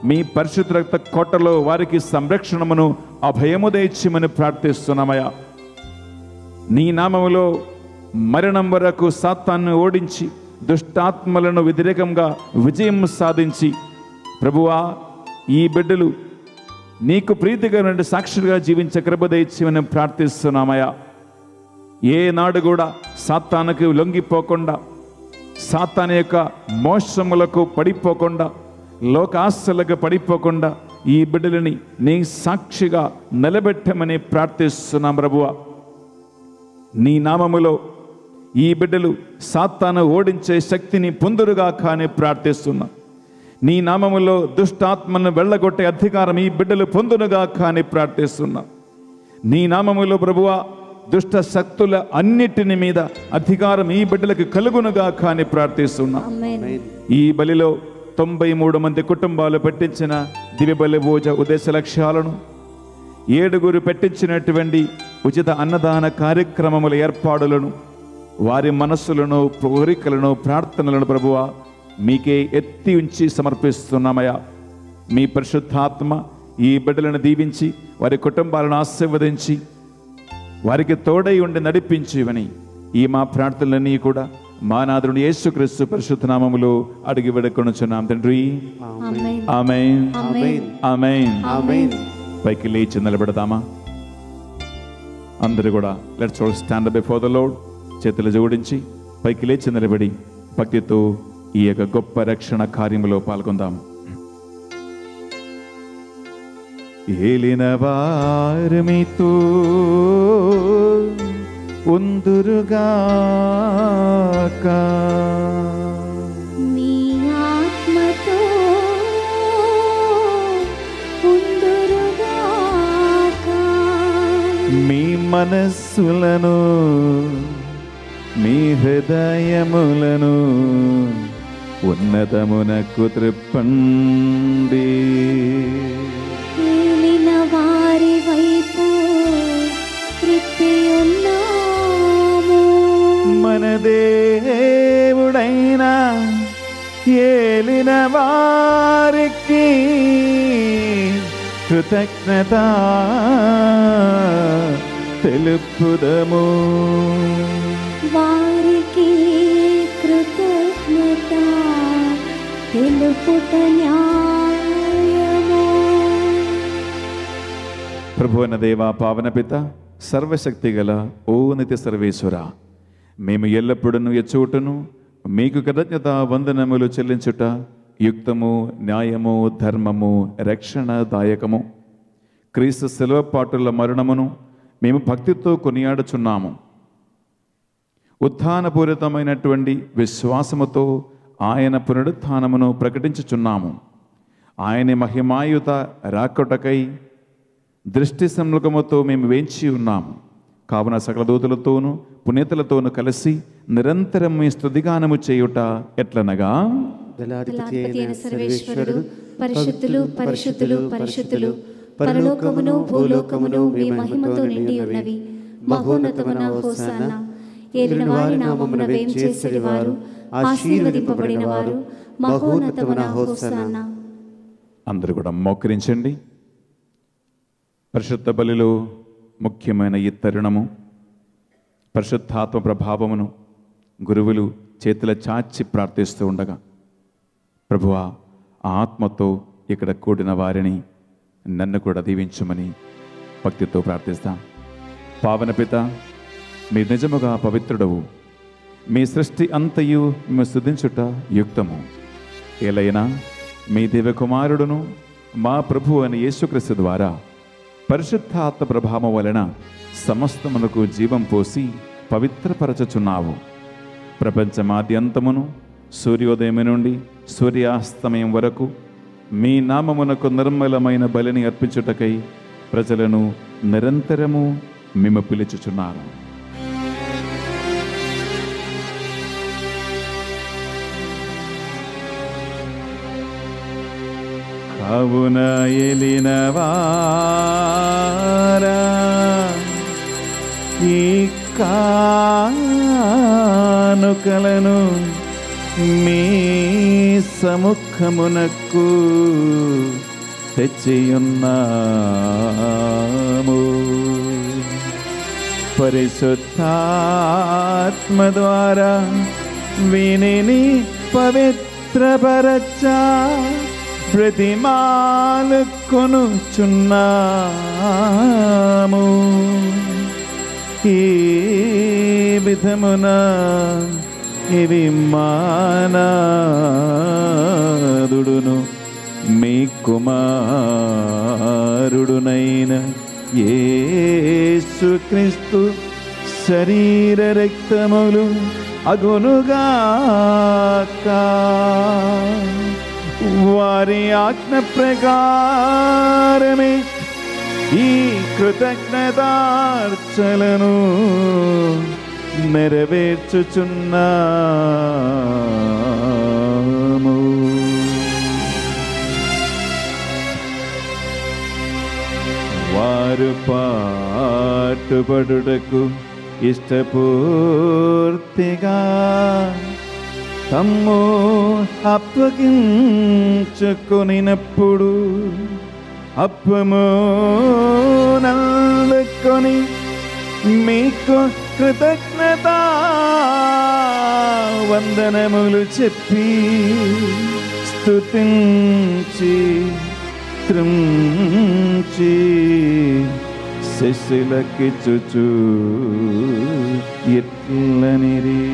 S2: మీ పరిశుద్ధ రక్త కోటలో వారికి సంరక్షణమును, అభయము దయచేయమని ప్రార్థిస్తున్నామయ్యా. నీ నామములో మరణం వరకు సాతాన్ని ఓడించి, దుష్టాత్మలను వ్యతిరేకంగా విజయం సాధించి ప్రభువా, ఈ బిడ్డలు నీకు ప్రీతిగా నుండి సాక్షులుగా జీవించే కృప దయచేయమని ప్రార్థిస్తున్నామయ్యా. ఏనాడు కూడా సాతానుకు లొంగిపోకుండా, సాతాను యొక్క మోసములకు పడిపోకుండా, లోకాశలకు పడిపోకుండా ఈ బిడ్డలని నీ సాక్షిగా నిలబెట్టమని ప్రార్థిస్తున్నాం ప్రభువా. నీ నామములో ఈ బిడ్డలు సాతాను ఓడించే శక్తిని పొందురుగా కానీ ప్రార్థిస్తున్నా. నీ నామములో దుష్టాత్మను వెళ్ళగొట్టే అధికారం ఈ బిడ్డలు పొందునుగా కానీ ప్రార్థిస్తున్నా. నీ నామములో ప్రభువా, దుష్ట శక్తుల అన్నిటిని మీద అధికారం ఈ బిడ్డలకు కలుగునుగా కానీ ప్రార్థిస్తున్నా. ఈ బలిలో 93 మంది కుటుంబాలు పెట్టించిన దివ్య బలి భోజ ఉద్దేశ లక్ష్యాలను, 7 పెట్టించినటువంటి ఉచిత అన్నదాన కార్యక్రమముల ఏర్పాడులను, వారి మనస్సులను, కోరికలను, ప్రార్థనలను ప్రభువా మీకే ఎత్తి ఉంచి సమర్పిస్తున్నామయ్యా. మీ పరిశుద్ధాత్మ ఈ బిడ్డలను దీవించి, వారి కుటుంబాలను ఆశీర్వదించి, వారికి తోడై ఉండి నడిపించివని ఈ మా ప్రార్థనలన్నీ కూడా మా నాథుడు యేసుక్రీస్తు పరిశుద్ధ నామములో అడిగి వేడుకొనుచున్నాం తండ్రి. ఆమేన్, ఆమేన్, ఆమేన్. పైకి లేచి నిలబెడదామా? అందరూ కూడా let's all stand before the lord. చేతులు జోడించి పైకి లేచి నిలబడి భక్తితో ఈ యొక్క గొప్ప రక్షణ కార్యములో పాల్గొందాం. ఏలిన వారు మీతో ఉందురుగాక,
S3: మీ ఆత్మతో ఉందురుగాక,
S2: మీ మనస్సులను, మీ హృదయములను ఉన్నతమునకు త్రిప్పండి.
S3: ఏలిన వారి వైపు త్రిప్పి ఉన్నాము.
S2: మన దేవుడైన ఏలిన వారికి కృతజ్ఞత తెలుపుదము.
S3: వారికి కృతజ్ఞత తెలుపుట న్యాయము.
S2: ప్రభు అయిన దేవా, పావన పిత, సర్వశక్తి గల ఓ నిత్య సర్వేశ్వర, మేము ఎల్లప్పుడూ ఎచ్చుటను మీకు కృతజ్ఞత వందనములు చెల్లించుట యుక్తము, న్యాయము, ధర్మము, రక్షణదాయకము. క్రీస్తు శిలువ పాటుల మరణమును మేము భక్తితో కొనియాడుచున్నాము. ఉత్థానపూరితమైనటువంటి విశ్వాసముతో ఆయన పునరుత్థానమును ప్రకటించుచున్నాము. ఆయన మహిమాయుత రాకటకై దృష్టి సంముఖముతో మేము వేంచి ఉన్నాము. కావున సకల దూతలతోనూ పునీతులతోనూ కలిసి నిరంతరం మీ స్తుతిగానము చేయుట ఎట్లనగా,
S1: దళాధిపతి అయిన సర్వేశ్వరుడు పరిశుద్ధులు పరిశుద్ధులు పరిశుద్ధులు, పరలోకమును భూలోకమును మీ మహిమతో నిండి ఉన్నవి. మహోన్నతమున హోసానా. ఏలిన వారి నామమున వేంచేసరి వారు ఆశీర్వదింపబడిన వారు. మహోన్నతమున హోసానా.
S2: అందరూ కూడా మోకరించండి. పరిశుద్ధ బలిలో ముఖ్యమైన ఈ తరుణము, పరిశుద్ధాత్మ ప్రభావమును గురువులు చేతుల చాచి ప్రార్థిస్తూ ఉండగా, ప్రభువా, ఆ ఆత్మతో ఇక్కడ కూడిన వారిని నన్ను కూడా దీవించమని భక్తితో ప్రార్థిస్తాం. పావన పిత, మీ నిజముగా పవిత్రుడవు. మీ సృష్టి అంతయు మేము స్తుతించుట యుక్తము. ఏలైనా మీ దివ్యకుమారుడును మా ప్రభు అని యేసుక్రీస్తు ద్వారా పరిశుద్ధాత్మ ప్రభావం వలన సమస్తమునకు జీవం పోసి పవిత్రపరచుచున్నావు. ప్రపంచమాద్యంతమును సూర్యోదయం నుండి సూర్యాస్తమయం వరకు మీ నామమునకు నిర్మలమైన బలిని అర్పించుటకై ప్రజలను నిరంతరము మేము పిలుచుచున్నారు. కావున ఎలినవారా, ఈ కానుకలను మీ సముఖమునకు తెచ్చియున్నాము. పరిశుద్ధాత్మ ద్వారా వీనిని పవిత్రపరచా ప్రతిమాలు కొనుచున్నాము. ఈ విధమున ఇవి మానాదుడును మీ కుమారుడునైన యేసుక్రీస్తు శరీర రక్తములు అగునుగాక. వారి ఆజ్ఞ ప్రకారమే ఈ కృతజ్ఞతార్చనను నెరవేర్చుచున్నాము. వారు పాటుపడుటకు ఇష్టపూర్తిగా తమ్ము అప్పగించుకొనినప్పుడు అప్పము నల్లుకొని మీకు కృతజ్ఞత వందనములు చెప్పి స్తుతించి త్రుంచి శిష్యులకిచ్చుచు ఇట్లనిరి,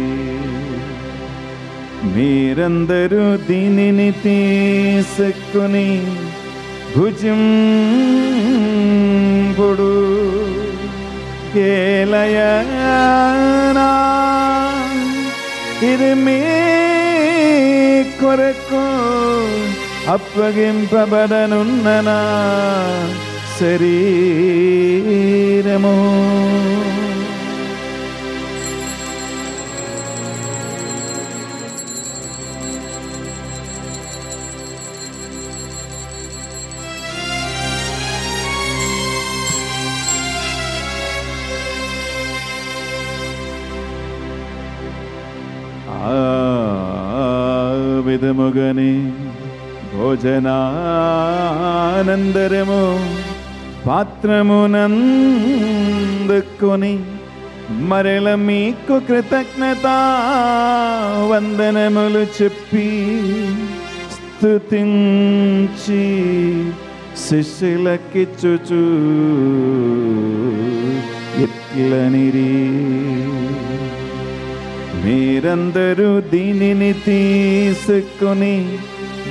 S2: మీరందరూ దీనిని తీసుకొని భుజింపుడు. ఏలయనా ఇది మీ కొరకు అప్పగింపబడనున్న నా శరీరము. విధముగని భోజనానందరము పాత్రమునందుకొని మరల మీకు కృతజ్ఞత వందనములు చెప్పి స్తుతించి శిష్యులకిచ్చుచు ఇట్లనిరి, మీరందరూ దీనిని తీసుకొని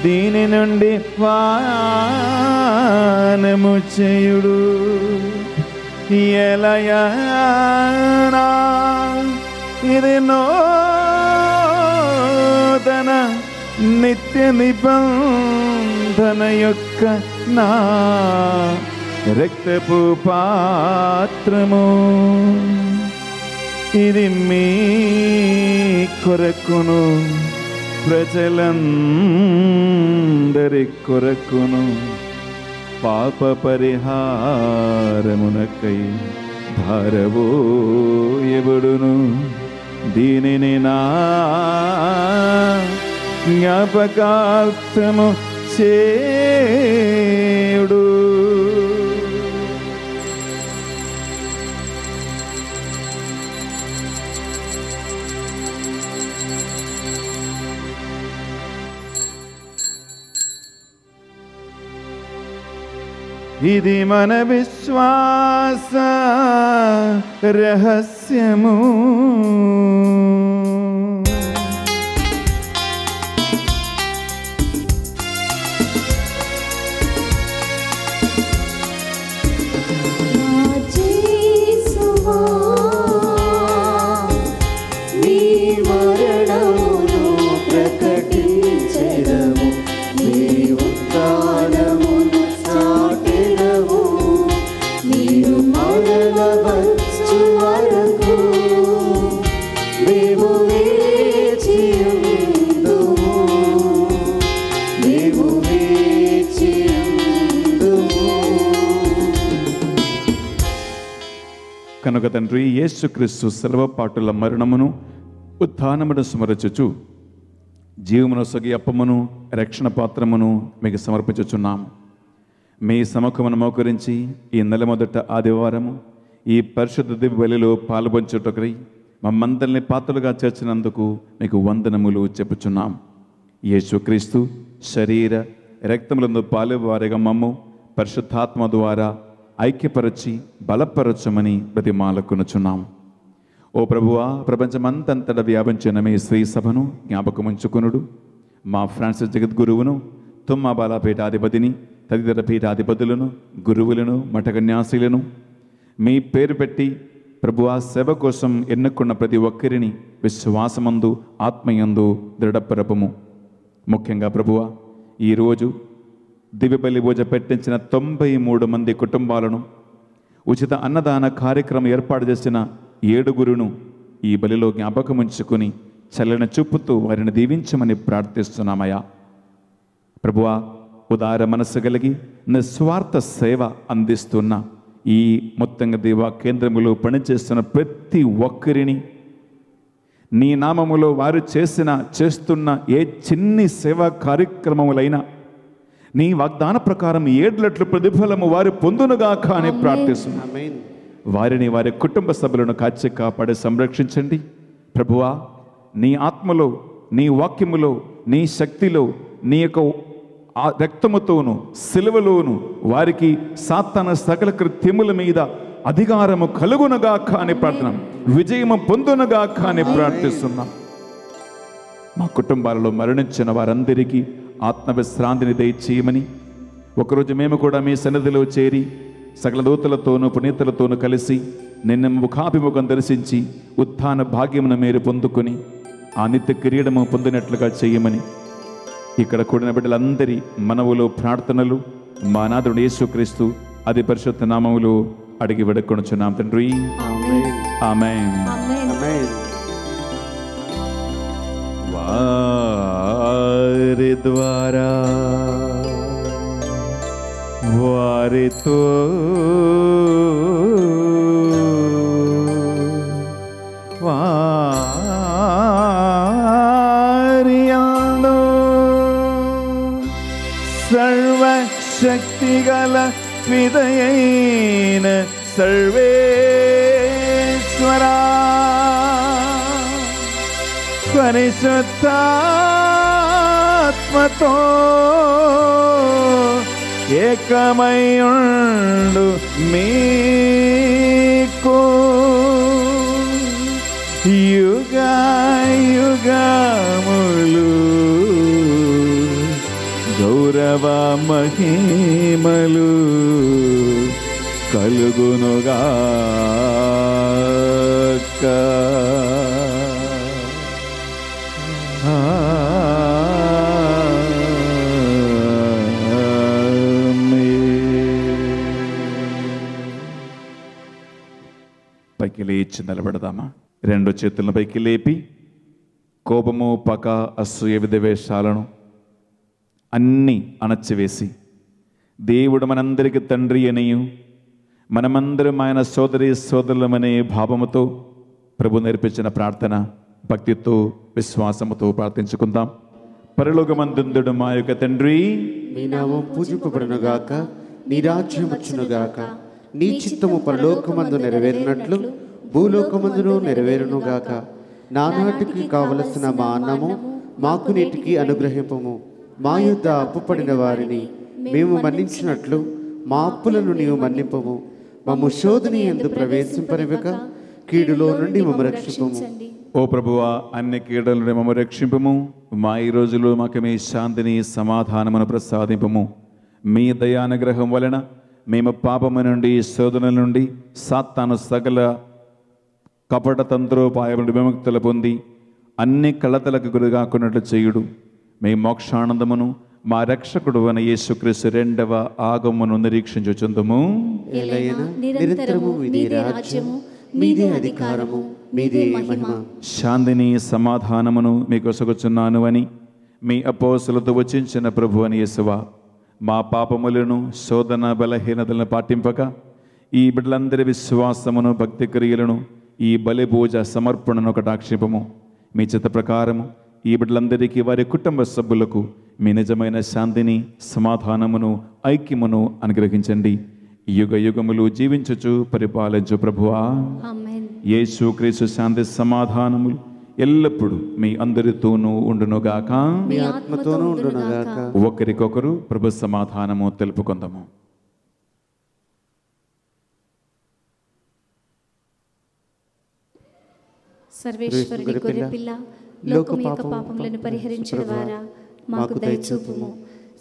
S2: దీని నుండి పానము చేయుడు. ఎలయనా ఇది నూతన నిత్య నిబంధన యొక్క నా రక్తపు పాత్రము. ఇది మీ కొరకును ప్రజలందరి కొరకును పాప పరిహారమునకై ధారబోయబడును. దీనిని నా జ్ఞాపకార్థము చేయుడు. ఇది మన విశ్వాస రహస్యము. కనుక తండ్రి, యేసుక్రీస్తు సెలవపాటుల మరణమును ఉత్థానమును స్మరించుచు జీవమును సగి అప్పమును రక్షణ పాత్రమును మీకు సమర్పించుచున్నాము. మీ సముఖమును మోకరించి ఈ నెల మొదట ఆదివారము ఈ పరిశుద్ధ దివ్య బలిలో పాల్పంచుటకై మమ్మందరిని పాత్రలుగా చేర్చినందుకు మీకు వందనములు చెప్పుచున్నాం. యేసుక్రీస్తు శరీర రక్తములందు పాలువారిగా మమ్ము పరిశుద్ధాత్మ ద్వారా ఐక్యపరచి బలపరచమని బ్రతిమాలకునుచున్నాం. ఓ ప్రభువా, ప్రపంచమంతంతటా వ్యాపించిన మీ శ్రీ సభను జ్ఞాపకముంచుకునుడు. మా ఫ్రాన్సిస్ జగద్గురువును, తుమ్మా బాలాపీఠాధిపతిని, తదితర పీఠాధిపతులను, గురువులను, మఠకన్యాసులను మీ పేరు పెట్టి ప్రభువా సేవ కోసం ఎన్నుకున్న ప్రతి ఒక్కరిని విశ్వాసమందు ఆత్మయందు దృఢపరపము. ముఖ్యంగా ప్రభువా, ఈరోజు దివ్యబలి పూజ పెట్టించిన 93 మంది కుటుంబాలను, ఉచిత అన్నదాన కార్యక్రమం ఏర్పాటు చేసిన 7 ఈ బలిలో జ్ఞాపకం ఉంచుకుని చల్లని చూపుతూ వారిని దీవించమని ప్రార్థిస్తున్నామయ్యా. ప్రభువా, ఉదార మనస్సు కలిగి నిస్వార్థ సేవ అందిస్తున్న ఈ మొత్తంగా దేవా కేంద్రములో పనిచేస్తున్న ప్రతి ఒక్కరిని నీ నామములో వారు చేస్తున్న ఏ చిన్ని సేవా కార్యక్రమములైనా నీ వాగ్దాన ప్రకారం 7 రెట్లు ప్రతిఫలము వారు పొందునుగాక అని ప్రార్థిస్తున్నాం. వారిని, వారి కుటుంబ సభ్యులను కాచి కాపాడి సంరక్షించండి. ప్రభువా, నీ ఆత్మలో, నీ వాక్యములో, నీ శక్తిలో, నీ యొక్క రక్తముతోను సిలువలోను వారికి సాతాన సకల కృత్యముల మీద అధికారము కలుగునుగాక అని ప్రార్థన, విజయము పొందునుగాక అని ప్రార్థిస్తున్నాం. మా కుటుంబాలలో మరణించిన వారందరికీ ఆత్మవిశ్రాంతిని దయచేయమని, ఒకరోజు మేము కూడా మీ సన్నిధిలో చేరి సకల దూతలతోనూ పునీతులతోనూ కలిసి నిన్ను ముఖాభిముఖం దర్శించి ఉత్థాన భాగ్యమును మీరు పొందుకొని ఆ నిత్య కిరీటము పొందినట్లుగా చేయమని ఇక్కడ కూడిన బిడ్డలందరి మనవులో ప్రార్థనలు మా నాథుడు యేసుక్రీస్తు అతి పరిశుద్ధ నామములో అడిగి వేడుకొనుచున్నాం తండ్రి. ఆమేన్. వారి ద్వారా, వారితో, వారియందు సర్వశక్తిగల పిదయైన సర్వేశ్వరా, పరిశుద్ధాత్మతో ఏకమయుండు మీకు యుగా యుగములు గౌరవ మహిమలు కలుగునుగాక. పైకి లేచి నిలబడదామా? రెండు చేతులను పైకి లేపి కోపము, పక, అసూయ, విద్వేషాలను అన్నీ అణచివేసి దేవుడు మనందరికి తండ్రి అనియు మనమందరం ఆయన సోదరి సోదరులమనే భావముతో ప్రభు నేర్పించిన ప్రార్థన భక్తితో విశ్వాసముతో ప్రార్థించుకుందాం. పరలోకమందుందుడు మా యొక్క తండ్రి,
S1: నీ నామం పూజింపబడునుగాక, నీ రాజ్యం వచ్చునుగాక, నీ చిత్తము పరలోకమందు నెరవేరినట్లు భూలోకమందును నెరవేరునుగాక. నానాటికి కావలసిన మా అన్నము మాకు నేటికి అనుగ్రహింపము. మా యొద్ద అప్పుపడిన వారిని మేము మన్నించినట్లు మా అప్పులను నీవు మన్నింపము. మమ్ము శోధని యందు ప్రవేశింపనివ్వక కీడులో నుండి మమ్ము రక్షింపము.
S2: ఓ ప్రభువా, అన్ని కీడల నుండి మమ్ము రక్షింపము. మా ఈ రోజులో మాకు మీ శాంతిని సమాధానమును ప్రసాదింపము. మీ దయానుగ్రహం వలన మేము పాపము నుండి, శోధనల నుండి, సాతాను సకల కపట తంత్రోపాయముల నుండి విముక్తులు పొంది అన్ని కలతలకు గురిగాకున్నట్లు చేయుడు. మీ మోక్షానందమును మా రక్షకుడు అని యేసుక్రీస్తు రెండవ ఆగమను నిరీక్షించుచుందుము.
S1: నిరంతరము మీదే రాజ్యము, మీదే అధికారము, మీదే మహిమ.
S2: శాంతిని సమాధానమును మీకు ఒసగుచున్నాను అని మీ అపోస్తలులతో వచించిన ప్రభు అని యేసువా, మా పాపములను, శోధన, బలహీనతలను పాటింపక ఈ బిడ్డలందరి విశ్వాసమును, భక్తి క్రియలను, ఈ బలిపూజ సమర్పణను కటాక్షింపము. మీ చిత్త ప్రకారము ఈ బిడ్డలందరికీ, వారి కుటుంబ సభ్యులకు మీ నిజమైన శాంతిని, సమాధానమును, ఐక్యమును అనుగ్రహించండి. యుగ యుగములు జీవించుచు పరిపాలించు ప్రభువా, యేసు క్రీస్తు శాంతి సమాధానములు ఎల్లప్పుడూ మీ అందరితోనూ ఉండునుగాక,
S1: మీ ఆత్మతోనూ ఉండునుగాక.
S2: ఒకరికొకరు ప్రభు సమాధానము తెలుపుకుందాము.
S3: సర్వేశ్వరుని గొర్రెపిల్ల, లోకము యొక్క పాపములను పరిహరించిన వారా, మాకు దయచూపుము.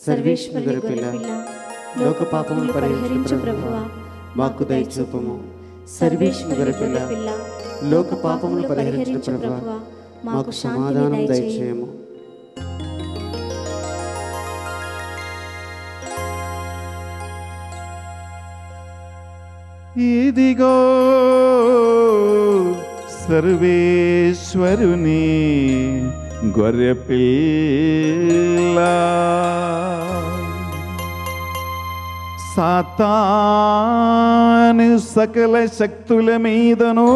S3: సర్వేశ్వరుని గొర్రెపిల్ల, లోక పాపములను పరిహరించు ప్రభువా, మాకు దయచూపుము. సర్వేశ్వరుని గొర్రెపిల్ల, లోక పాపములను పరిహరించు ప్రభువా, మాకు సమాధానం దయచేయము.
S2: ఇదిగో సర్వేశ్వరుని గొర్రెపిల్ల, సాతాను సకల శక్తుల మీదను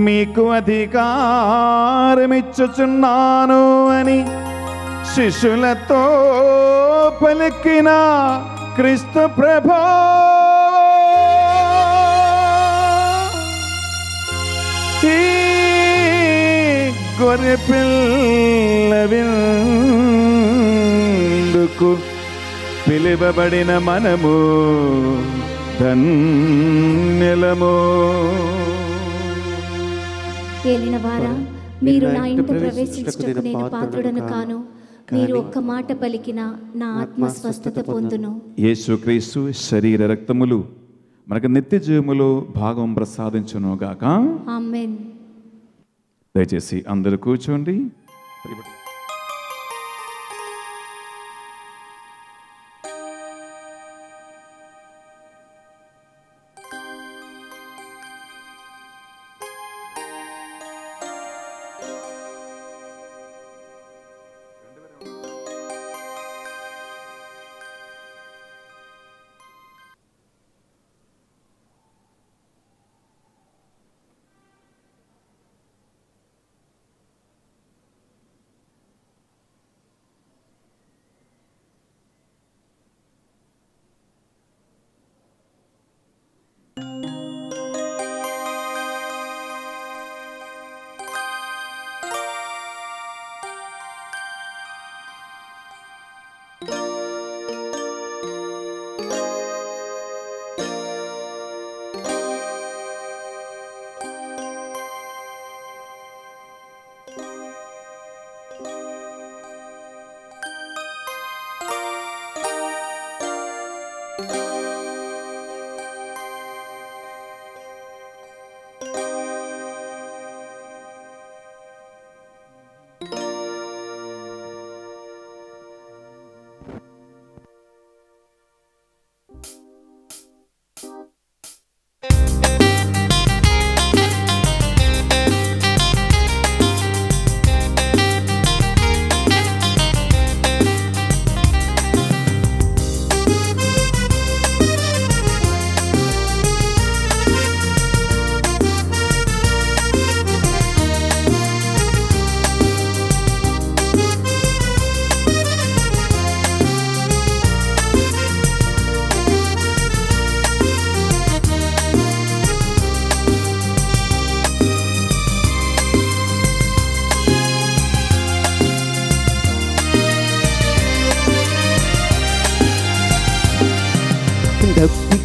S2: మీకు అధికారమిచ్చుచున్నాను అని శిష్యులతో పలికిన క్రీస్తు ప్రభు గొర్రెపిల్ల విందుకు పిలువబడిన మనము ధన్యులము.
S3: ఏలినవారా, మీరు నా ఇంట ప్రవేశించుటకు నేను పాత్రుడను కాను. మీరు ఒక్క మాట పలికిన నా ఆత్మ స్వస్థత పొందును.
S2: యేసుక్రీస్తు శరీర రక్తములు మనకు నిత్య జీవములో భాగం ప్రసాదించునుగాక.
S3: ఆమేన్.
S2: దయచేసి అందరూ కూర్చోండి.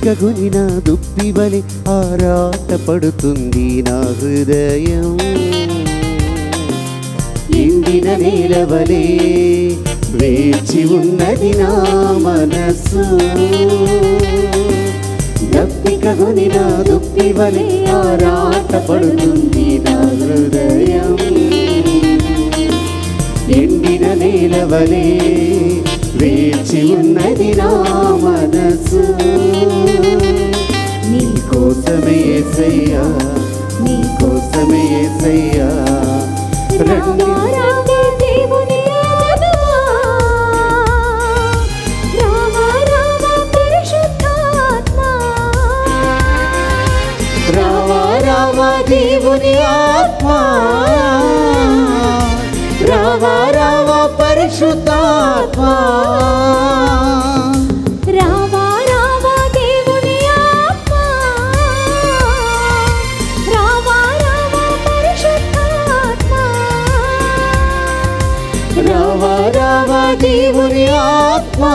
S1: దప్పికగొనిన దుప్పివలె ఆరాట పడుతుంది నా హృదయం. ఎండిన నేలవలే వేచి ఉన్నది నా మనసు. దప్పికగొనిన దుప్పివలె ఆరాట పడుతుంది నా హృదయం. ఎండిన నేలవలే వేచి ఉన్నది నా మనసు. నీ కోసమే యేసయ్యా, నీ కోసమే యేసయ్యా.
S3: రావా రావా దేవుని ఆత్మా, రావా రావా పరిశుద్ధాత్మా,
S1: రావా రావా దేవుని ఆత్మా, రావా రావా పరిశుద్ధాత్మా.
S3: రావా రావా దేవుని ఆత్మా, రావా రావా పరిశుద్ధాత్మా,
S1: రావా రావా దేవుని ఆత్మా,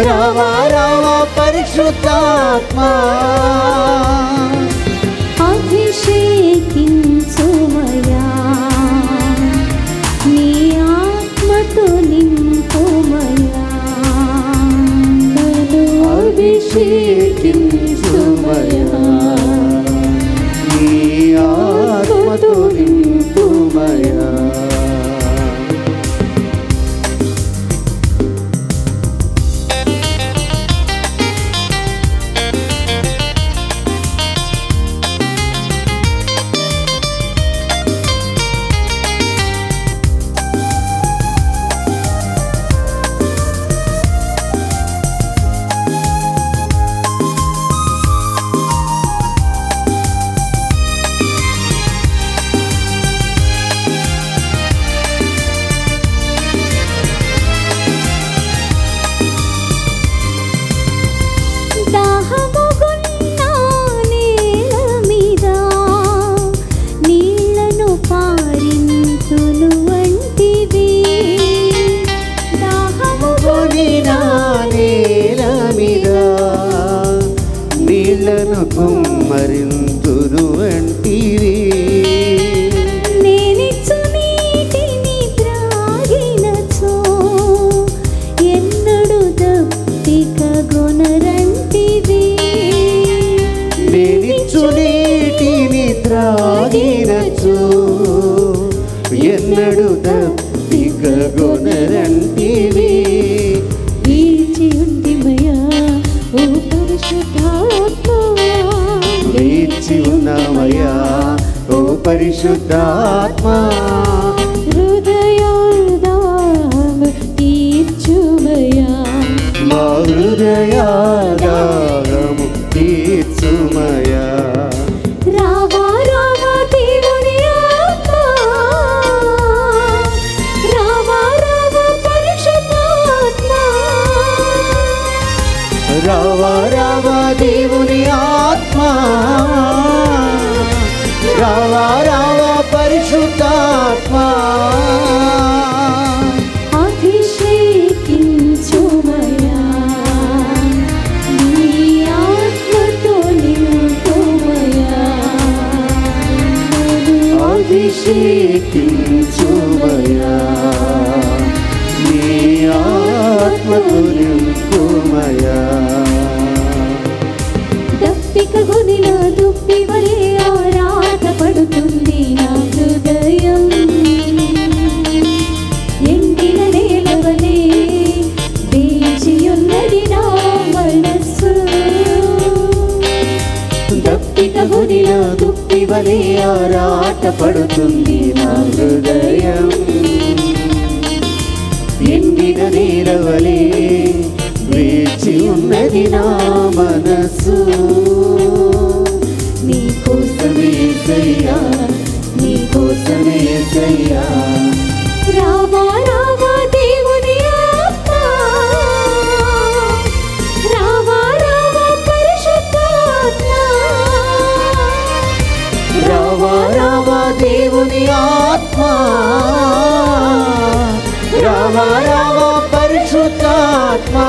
S1: రావా రావా పరిశుద్ధాత్మా.
S3: అభిషేకించుమయా, నీ ఆత్మతో నింపుమయా, నన్ను
S1: అభిషేకించుమయా, నీ ఆత్మతో నింపుమయా.
S3: దాహముగున్న నేల మీద నీళ్లను పారింతును వంటివి.
S1: దాహముగొనిన నేల మీద నీళ్లను కుమ్మరింతును వంటివి.
S3: నేనిచ్చు నీటిని త్రాగినచో ఎన్నడు దప్పికగొనరంటివి.
S1: నేనిచ్చు నీటిని త్రాగినచో ఎన్నడు దప్పికగొనరంటివి.
S3: వేచి ఉండిమయా ఓ పరిశుద్ధాత్మా,
S1: వేచి ఉన్నామయ్యా ఓ పరిశుద్ధాత్మా.
S3: హృదయాదాము తీర్చుమయా,
S1: మా హృదయాదాగము తీర్చుమయా.
S3: రావా రావా దేవుని ఆత్మా, రావా రావా పరిశుద్ధాత్మా,
S1: రావా రావా దేవుని ఆత్మా, రావా రావా పరిశుద్ధాత్మా.
S3: అభిషేకించుమయా, నీ ఆత్మతో నింపుమయా,
S1: అభిషేకించుమయా, నీ ఆత్మతో నింపుమయా.
S3: దప్పికగొనిన దుప్పివలె ఆరాట పడుతుంది నా హృదయం. ఎండిన నేలవలే వేచి ఉన్నది నా మనస్సు.
S1: దప్పికగొనిన దుప్పివలె ఆరాట పడుతుంది నా హృదయం. ఎండిన నేలవలే వేచి ఉన్నది నా మనసు. నీ కోసమే యేసయ్యా, నీ కోసమే యేసయ్యా.
S3: రావా రావా దేవుని ఆత్మా, రావా రావా పరిశుద్ధాత్మా,
S1: రావా రావా దేవుని ఆత్మా, రావా రావా పరిశుద్ధాత్మా.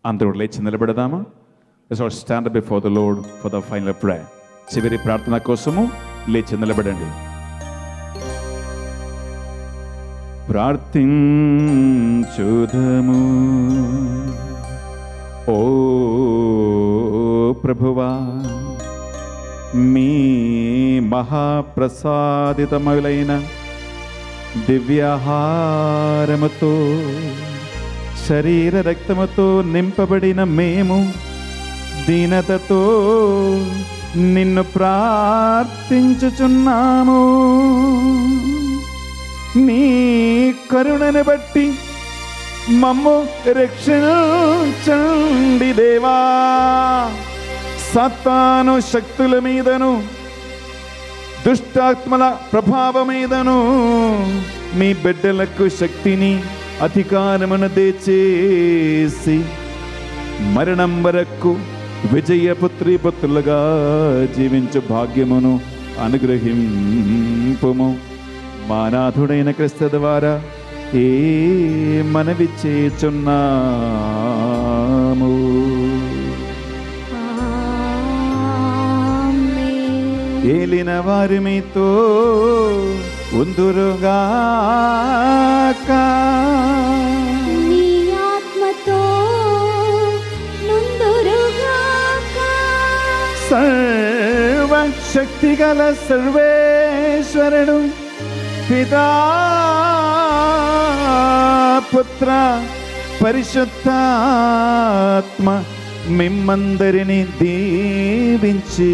S2: అందరూ లేచి నిలబెడదామా? Let's all stand before the Lord for the final prayer. చివరి ప్రార్థన కోసము లేచి నిలబడండి. ప్రార్థించుదము. ఓ ప్రభువా, మీ మహాప్రసాదితములైన దివ్యాహారముతో శరీర రక్తముతో నింపబడిన మేము దీనతతో నిన్ను ప్రార్థించుచున్నాము. నీ కరుణను బట్టి మమ్ము రక్షించండి దేవా. సాతాను శక్తుల మీదను దుష్టాత్మల ప్రభావం మీదను మీ బిడ్డలకు శక్తిని అధికారమును దయచేసి మరణం వరకు విజయపుత్రి పుత్రులుగా జీవించు భాగ్యమును అనుగ్రహింపుము. మా నాథుడైన క్రీస్తు ద్వారా ఏ మనవి చేయుచున్నాము. ఏలిన వారి మీతో ఉందురుగాక.
S3: నీ ఆత్మతో నుందురుగాక.
S2: సర్వశక్తి గల సర్వేశ్వరుడు పితా పుత్ర పరిశుద్ధాత్మ మిమ్మందరిని దీవించి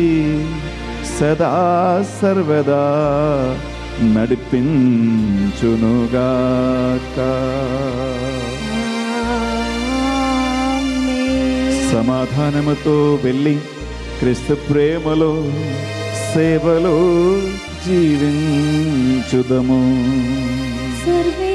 S2: సదా సర్వదా నడిపించునుగాక. సమాధానముతో వెళ్ళి క్రీస్తు ప్రేమలో సేవలో జీవించుదము.
S3: సర్వే